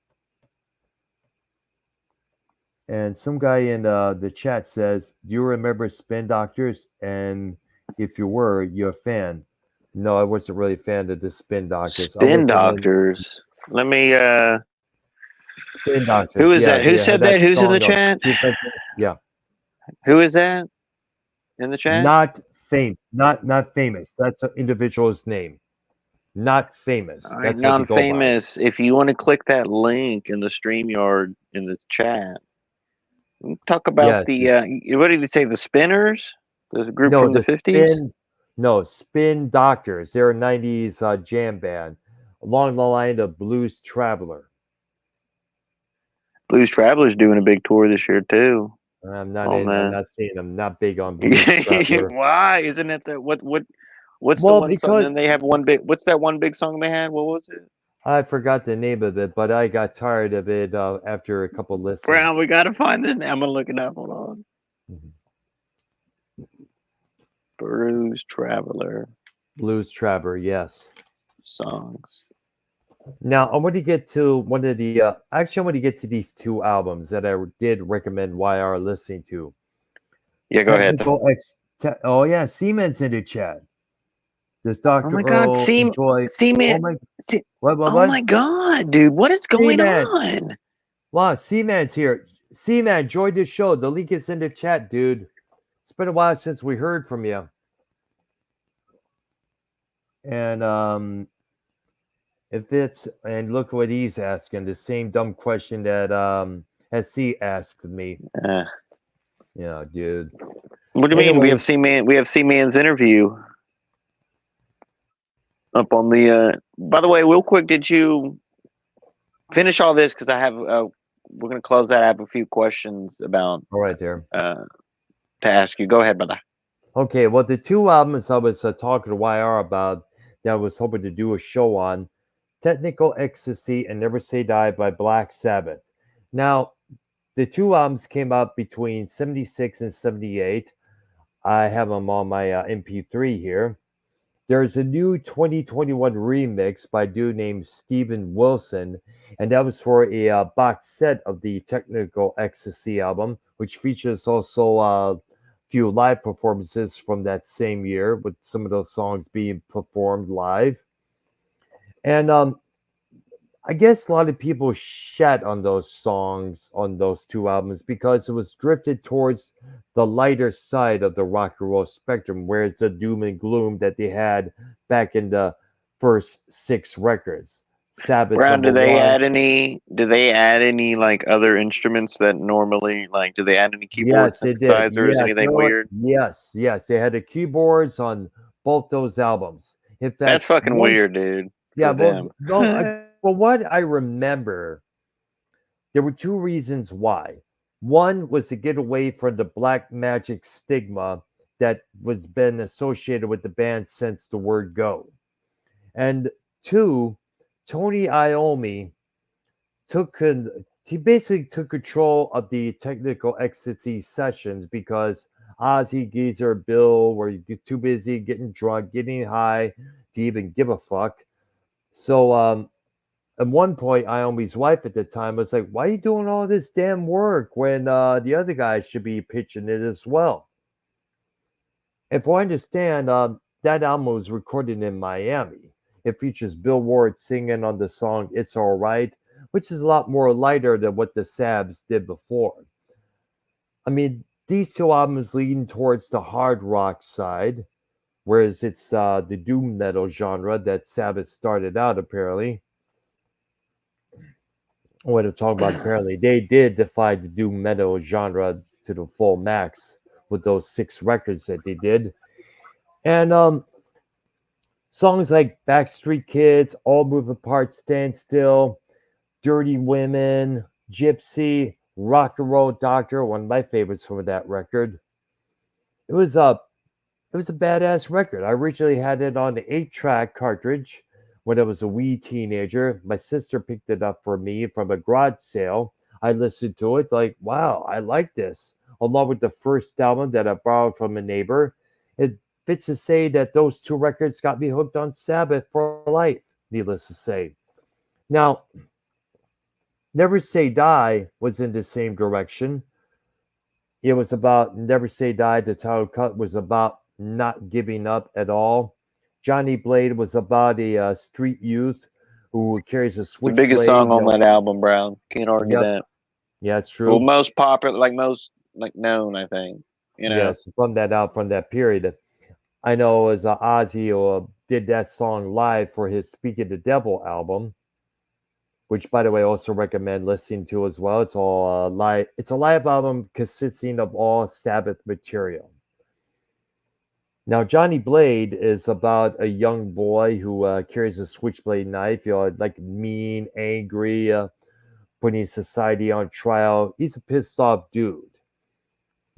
And some guy in the chat says, "Do you remember Spin Doctors? And if you were, you're a fan." No, I wasn't really a fan of the Spin Doctors. I Spin wasn't really Doctors. Let me. Spin Who Doctors. is Yeah, that? Who they had said that? that Who's in the song of chat? Keep It. Yeah, Who is that in the chat? not fame, not famous. That's an individual's name. Not famous. All right, That's what they go by. non-famous. If you want to click that link in the StreamYard in the chat, talk about Yes. the. What did he say? The Spinners, the group No, from the the '50s. Spin. No, Spin Doctors. They're a '90s jam band along the line of Blues Traveler. Blues Traveler's doing a big tour this year too. I'm not Oh in. I'm man, not seeing. I'm not big on Blues Traveler. why isn't it that? What's the Well, one song? because Then they have one big. What's that one big song they had? What was it? I forgot the name of it, but I got tired of it after a couple Brown, listens. we gotta find this. I'm gonna look it up. Hold on. Mhm. Blues Traveler Blues Traveler, yes. songs. Now I want to get to one of the. Actually, I want to get to these two albums that I did recommend YR listening to. Yeah, go ahead. Technical X. Oh yeah, Siemens in the chat. Does Oh Doctor my God, O enjoy? Oh Seaman, my. Se- oh What? my God, dude, what is going Seaman. on? Wow, Seaman's here. Seaman, join the show. The link is in the chat, dude. It's been a while since we heard from you. And if it's and look what he's asking, the same dumb question that SC asked me. Uh, Yeah, dude. what do you mean? We have Anyways, Seaman. We have Seaman's interview up on the. By the way, real quick, did you finish all this? Because I have. We're gonna close that. I have a few questions about all right there. uh, to ask you. Go ahead, brother. Okay, well, the two albums I was talking to YR about that I was hoping to do a show on. Technical Ecstasy and Never Say Die by Black Sabbath. Now, the two albums came out between 76 and 78. I have them on my MP3 here. There's a new 2021 remix by a dude named Steven Wilson, and that was for a box set of the Technical Ecstasy album, which features also a few live performances from that same year, with some of those songs being performed live. And I guess a lot of people shat on those songs on those two albums because it was drifted towards the lighter side of the rock and roll spectrum, whereas the doom and gloom that they had back in the first six records. Sabbath Brown, number do they one. add any? Do they add any like other instruments that normally like? Do they add any keyboard Yes, they did. synthesizers? Yes, you Anything know what? weird? Yes, yes, they had the keyboards on both those albums. In That's fact, fucking one, weird, dude. yeah, For well, them. no, well, what I remember, there were two reasons why. One was to get away from the black magic stigma that was been associated with the band since the word go. And two, Tony Iommi he basically took control of the technical ecstasy sessions because Ozzy, Geezer, Bill were too busy getting drunk, getting high to even give a fuck. So at one point, Iommi's wife at the time was like, "Why are you doing all this damn work when the other guys should be pitching it as well?" If I understand, that album was recorded in Miami. It features Bill Ward singing on the song "It's All Right," which is a lot more lighter than what the Sabs did before. I mean, these two albums lean towards the hard rock side, whereas it's the doom metal genre that Sabbath started out apparently. What I'm talking about, apparently, they did defy the doom metal genre to the full max with those six records that they did. And songs like Backstreet Kids, All Move Apart, Stand Still, Dirty Women, Gypsy, Rock and Roll Doctor, one of my favorites from that record. It was a it was a badass record. I originally had it on the 8-track cartridge when I was a wee teenager. My sister picked it up for me from a garage sale. I listened to it like, wow, I like this. Along with the first album that I borrowed from a neighbor. It fits to say that those two records got me hooked on Sabbath for life, needless to say. Now, Never Say Die was in the same direction. It was about Never Say Die. The title cut was about not giving up at all. Johnny Blade was about a street youth who carries a The biggest song switchblade. on that album, Brown. Can't argue Yep, that. yeah, it's Well, true. most popular, like most like known, I think. You know, Yes, from that out from that period. I know as Ozzy did that song live for his Speak of the Devil album, which by the way I also recommend listening to as well. It's all live. It's a live album consisting of all Sabbath material. Now, Johnny Blade is about a young boy who carries a switchblade knife, like mean, angry, putting society on trial. He's a pissed off dude.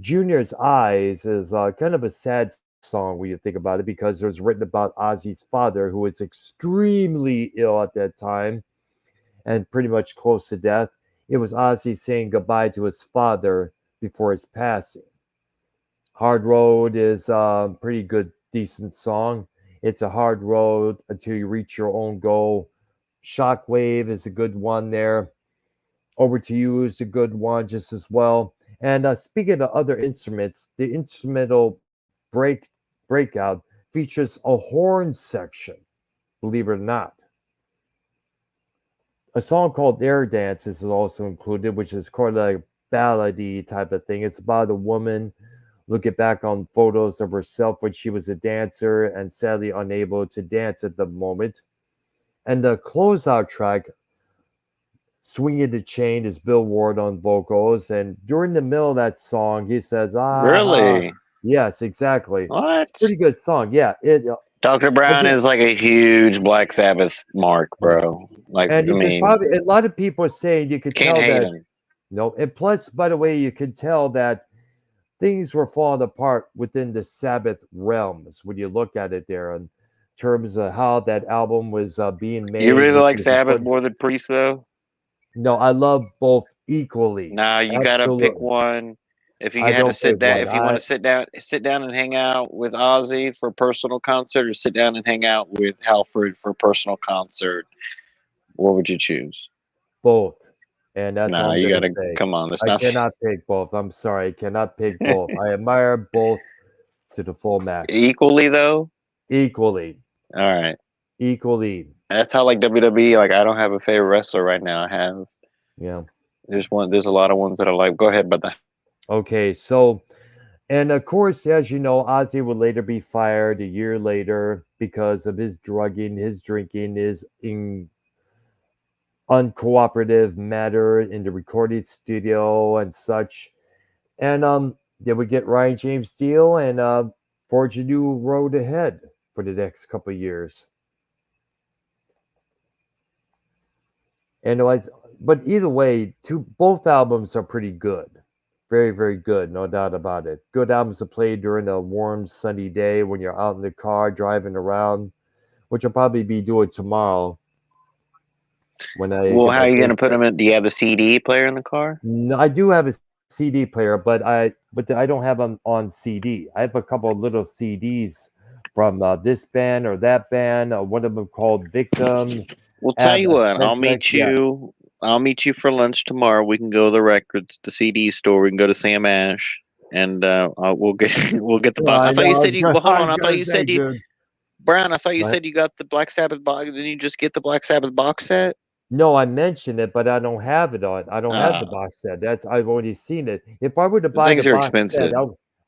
Junior's Eyes is kind of a sad song when you think about it because it was written about Ozzy's father, who was extremely ill at that time and pretty much close to death. It was Ozzy saying goodbye to his father before his passing. Hard Road is a pretty good, decent song. It's a hard road until you reach your own goal. Shockwave is a good one there. Over to You is a good one just as well. And speaking of other instruments, the instrumental breakout features a horn section, believe it or not. A song called Air Dance is also included, which is kind of like a ballady type of thing. It's about a woman looking back on photos of herself when she was a dancer and sadly unable to dance at the moment. And the closeout track, Swinging the Chain, is Bill Ward on vocals. And during the middle of that song, he says, ah, ha. really. Yes, exactly. It's a What? pretty good song. Yeah. Dr. I Brown think, is like a huge Black Sabbath mark, bro. Like, and I you could mean, probably, a lot of people are saying you could can't tell hate that, him. no, and plus, by the way, you could tell that things were falling apart within the Sabbath realms when you look at it there. And terms of how that album was being You made, really which like was a Sabbath good. more than Priest, though? No, I love both equally. Nah, you gotta pick Absolutely. one. If you I had to don't sit pick down, one. if you want to sit down and hang out with Ozzy for a personal concert, or sit down and hang out with Halford for a personal concert, what would you choose? Both. And that's all Nah, I'm you going to gotta say. come on. That's I not cannot pick both. I'm sorry. I cannot pick both. I admire both to the full max. equally though. Equally. All right, Equally. that's how like WWE. Like I don't have a favorite wrestler right now. I have Yeah. there's one. There's a lot of ones that I like. Go ahead, brother. Okay. So, and of course, as you know, Ozzy would later be fired a year later because of his drugging, his drinking, his uncooperative matter in the recording studio and such. And they would get Ryan James Dio and forge a new road ahead for the next couple of years. And like, but either way, two both albums are pretty good, very very good, no doubt about it. Good albums to play during a warm sunny day when you're out in the car driving around, which I'll probably be doing tomorrow when I Well, get how my are you things gonna put them set. in? Do you have the CD player in the car? No, I do have a CD player, but I don't have them on CD. I have a couple of little CDs from this band or that band. One of them called Victim. Well, I tell have you a what. Centrex. Yeah. I'll meet you for lunch tomorrow. We can go to the records, the CD store. We can go to Sam Ash, and we'll get we'll get the Yeah, box. I I thought know. you said you. Well, I hold on. was I thought gonna you say, said you, dude. Brian. I thought you Right? said you got the Black Sabbath box. Didn't you just get the Black Sabbath box set? No, I mentioned it, but I don't have it on. I don't have the Ah, box set. That's I've already seen it. If I were to buy the things are box set, expensive.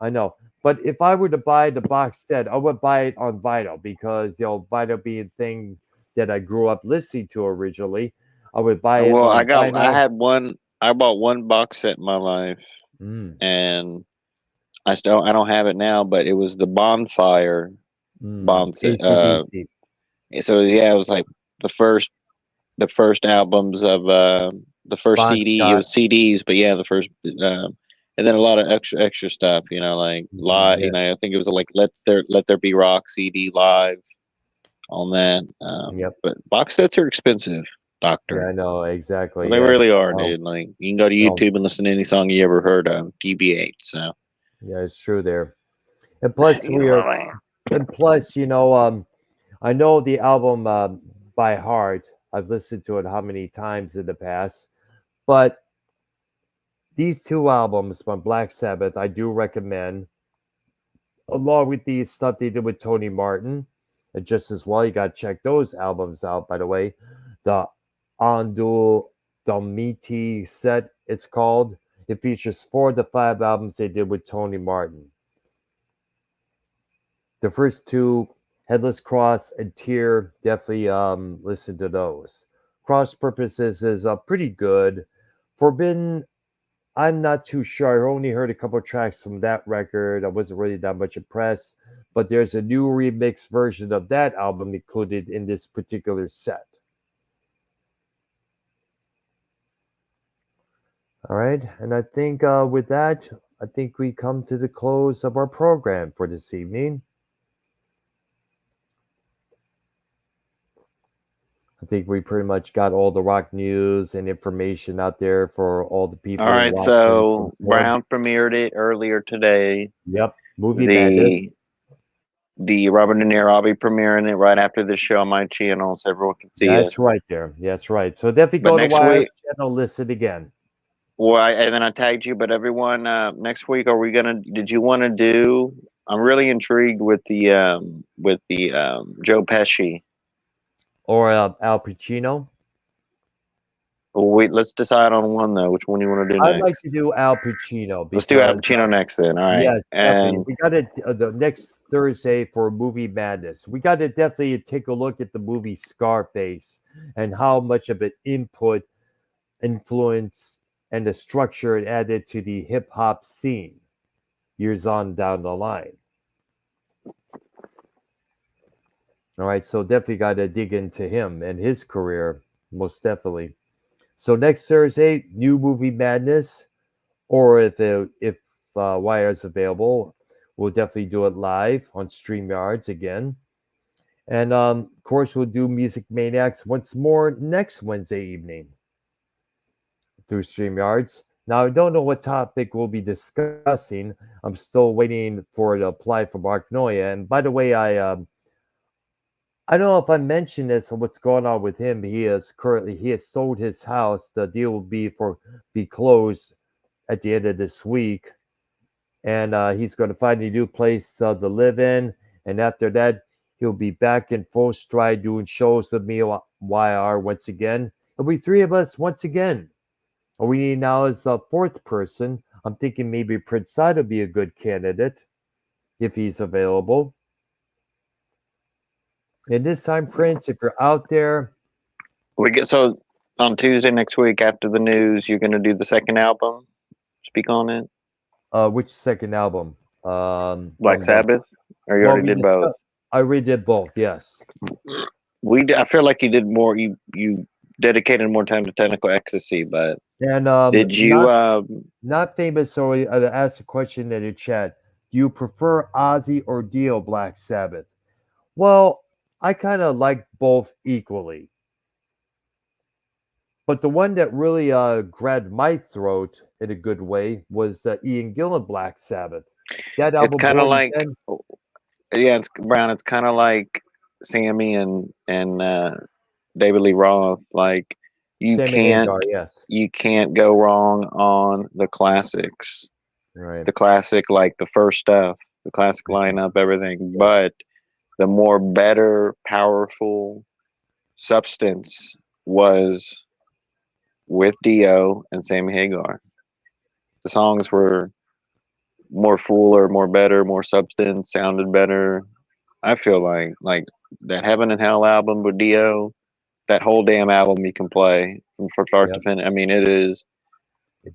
I know. But if I were to buy the box set, I would buy it on vinyl because vinyl being thing that I grew up listening to originally. I would buy it Well, on I vinyl. had one. I bought one box set in my life, Mm, and I don't have it now, but it was the Bonfire bond set. ACDC. So yeah, it was like the first the first albums of the first Bon CD. It Scott. was CDs, but yeah, the first and then a lot of extra stuff. You know, like live. You Yeah. know, I think it was like Let There Be Rock CD live on that. Yep. But box sets are expensive, Yeah, Doctor. I know Well, exactly. they Yes. really are, Oh, dude. Like you can go to no. YouTube and listen to any song you ever heard of, TBH. So Yeah, it's true there. And plus, you know, I know the album by heart. I've listened to it how many times in the past, but these two albums from Black Sabbath, I do recommend, along with the stuff they did with Tony Martin. And just as well, you got to check those albums out, by the way. The Andu Domiti set, it's called. It features 4 of the 5 albums they did with Tony Martin. The first two, Headless Cross and Tear, definitely listen to those. Cross Purposes is pretty good. Forbidden, I'm not too sure. I only heard a couple tracks from that record. I wasn't really that much impressed. But there's a new remix version of that album included in this particular set. All right. And I think with that, I think we come to the close of our program for this evening. I think we pretty much got all the rock news and information out there for all the all people right. watching and So so forth. Brown premiered it earlier today. Yep. Movie Madness. The the Robert De Niro. I'll be premiering it right after this show on my channel, so everyone can see it. That's right there. That's right. So definitely But go to next week, Wire's channel, listen again. well, and then I tagged you. But everyone, next week, are we gonna? Did you want to do? I'm really intrigued with the Joe Pesci. Or Al Pacino. Well, wait, let's decide on one though. Which one do you want to do I'd like next? to do Al Pacino Let's do Al because Pacino next then. All right, yes, definitely. and We got it the next Thursday for Movie Madness. We got to definitely take a look at the movie Scarface and how much of an input, influence, and the structure it added to the hip hop scene years on down the line. All right, so definitely got to dig into him and his career, most definitely. So next Thursday, new movie madness, or if Wire is available, we'll definitely do it live on StreamYards again. And of course, we'll do Music Maniacs once more next Wednesday evening through StreamYards. Now, I don't know what topic we'll be discussing. I'm still waiting for it to apply for Mark Noya. And by the way, I don't know if I mentioned this or what's going on with him. He has sold his house. The deal will be closed at the end of this week, and he's going to find a new place to live in. And after that, he'll be back in full stride doing shows with me YR once again. It'll be three of us once again. All we need now is a fourth person. I'm thinking maybe Prince Side would be a good candidate if he's available. And this time, Prince, if you're out there, We get so on Tuesday next week after the news, you're gonna do the second album. Speak on it. which second album? Black From the Sabbath, or you well, already we did both. discussed. I redid both. Yes, I feel like you did more. You dedicated more time to technical ecstasy, but and did you? not famous. So I asked a question in the chat. Do you prefer Ozzy or Dio Black Sabbath? Well, I kind of like both equally. But the one that really grabbed my throat in a good way was Ian Gillan Black Sabbath. That It's album, kind of Born like, Again, yeah, it's Brown. It's kind of like Sammy and David Lee Roth. Like you Sammy can't Hagar, yes. you can't go wrong on the classics. Right. The classic, like the first stuff, the classic Mhm. lineup, everything. Yes. But the more better, powerful substance was with Dio and Sammy Hagar. The songs were more fuller, more better, more substance, sounded better. I feel like that Heaven and Hell album with Dio, that whole damn album you can play from start to Yep. finish. I mean, it is.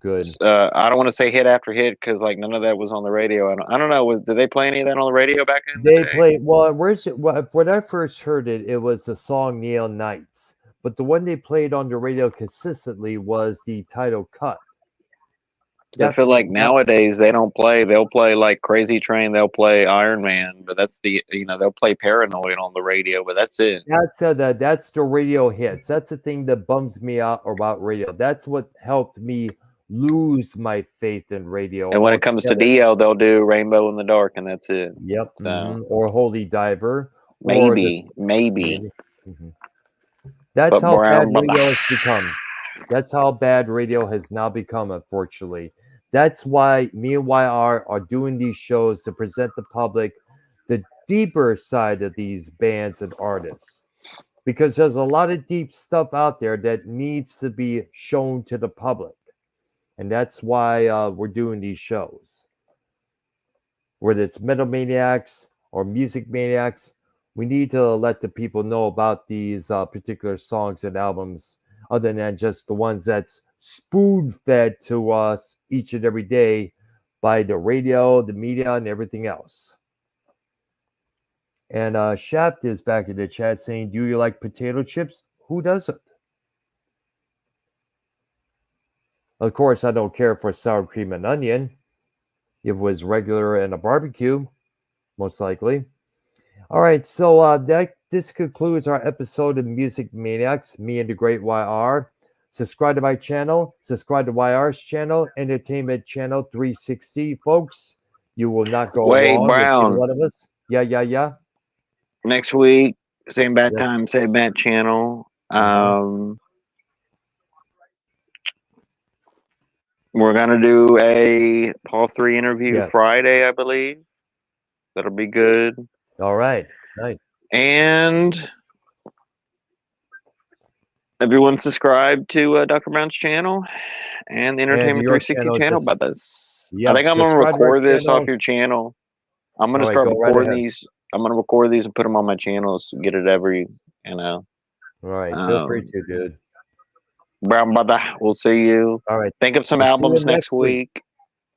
Good. I don't want to say hit after hit because like none of that was on the radio. I don't know. Did they play any of that on the radio back in the They day? play well. Where's it? When I first heard it, it was the song "Neon Nights," but the one they played on the radio consistently was the title cut. Because I That feel like that nowadays they don't play. They'll play like Crazy Train. They'll play Iron Man, but that's they'll play Paranoid on the radio, but that's it. that's the radio hits. That's the thing that bums me out about radio. That's what helped me lose my faith in radio And when it comes to altogether. Dio, they'll do Rainbow in the Dark, and that's it. Yep. So Or Holy Diver, or the maybe, maybe. hmm That's but how bad Brown, but radio has become. That's how bad radio has now become, unfortunately. That's why me and YR are doing these shows to present the public the deeper side of these bands and artists. Because there's a lot of deep stuff out there that needs to be shown to the public. And that's why we're doing these shows. Whether it's Metal Maniacs or Music Maniacs, we need to let the people know about these particular songs and albums, other than just the ones that's spoon fed to us each and every day by the radio, the media, and everything else. And Shaft is back in the chat saying, "Do you like potato chips? Who doesn't?" Of course, I don't care for sour cream and onion. It was regular and a barbecue, most likely. All right, so this concludes our episode of Music Maniacs. Me and the Great YR. Subscribe to my channel. Subscribe to YR's channel, Entertainment Channel 360, folks. You will not go wait, wrong with any Brown. one of us. Yeah, yeah, yeah. Next week, same bad Yes. time, same bad channel. hmm We're gonna do a Paul 3 interview Yes. Friday, I believe. That'll be good. All right. Nice. And everyone subscribe to Dr. Brown's channel and the And Entertainment your 360 channel channel just, about this. I think yep, I'm gonna subscribe to our record this off channel. your channel. I'm All gonna right, start go right recording ahead. these. I'm gonna record these and put them on my channels. Get it every, you know. All right, feel free Um, to, dude. Brown brother, we'll see you. All right, Think of some we'll see you albums next next week. week.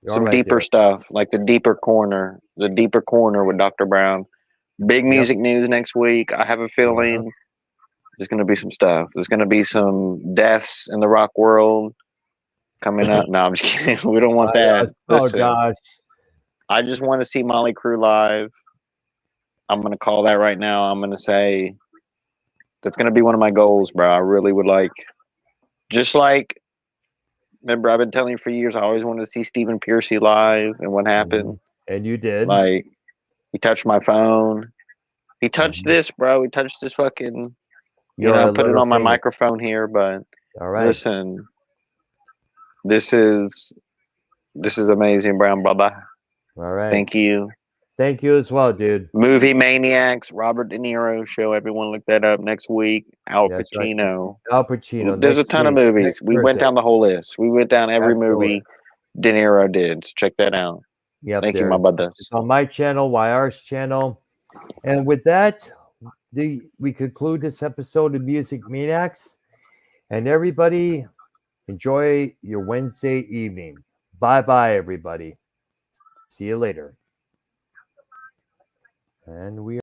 All Some right, deeper there. stuff, like the deeper corner with Dr. Brown. Big Yep. music news next week. I have a Uh-huh. feeling there's going to be some stuff. There's going to be some deaths in the rock world coming up. No, I'm just kidding. We don't want that. Oh Listen, gosh. I just want to see Molly Crew live. I'm gonna call that right now. I'm gonna say that's gonna be one of my goals, bro. I really would like, just like, remember I've been telling you for years. I always wanted to see Stephen Piercy live, and what Mhm. happened? And you did. Like, he touched my phone. He touched Mhm. this, bro. He touched this fucking, You're a put it little on my finger. microphone here. But All right. listen, this is amazing, Brown brother. All right. Thank you. Thank you as well, dude. Movie Maniacs, Robert De Niro show. Everyone look that up next week. Al That's right. Pacino. Al Pacino There's a next ton of week, movies. next We went Thursday. down the whole list. We went down every Absolutely. movie De Niro did. So check that out. Yep, Thank you, there my is. It's brothers. on my channel, YR's channel. And with that, we conclude this episode of Music Maniacs. And everybody, enjoy your Wednesday evening. Bye bye, everybody. See you later. And we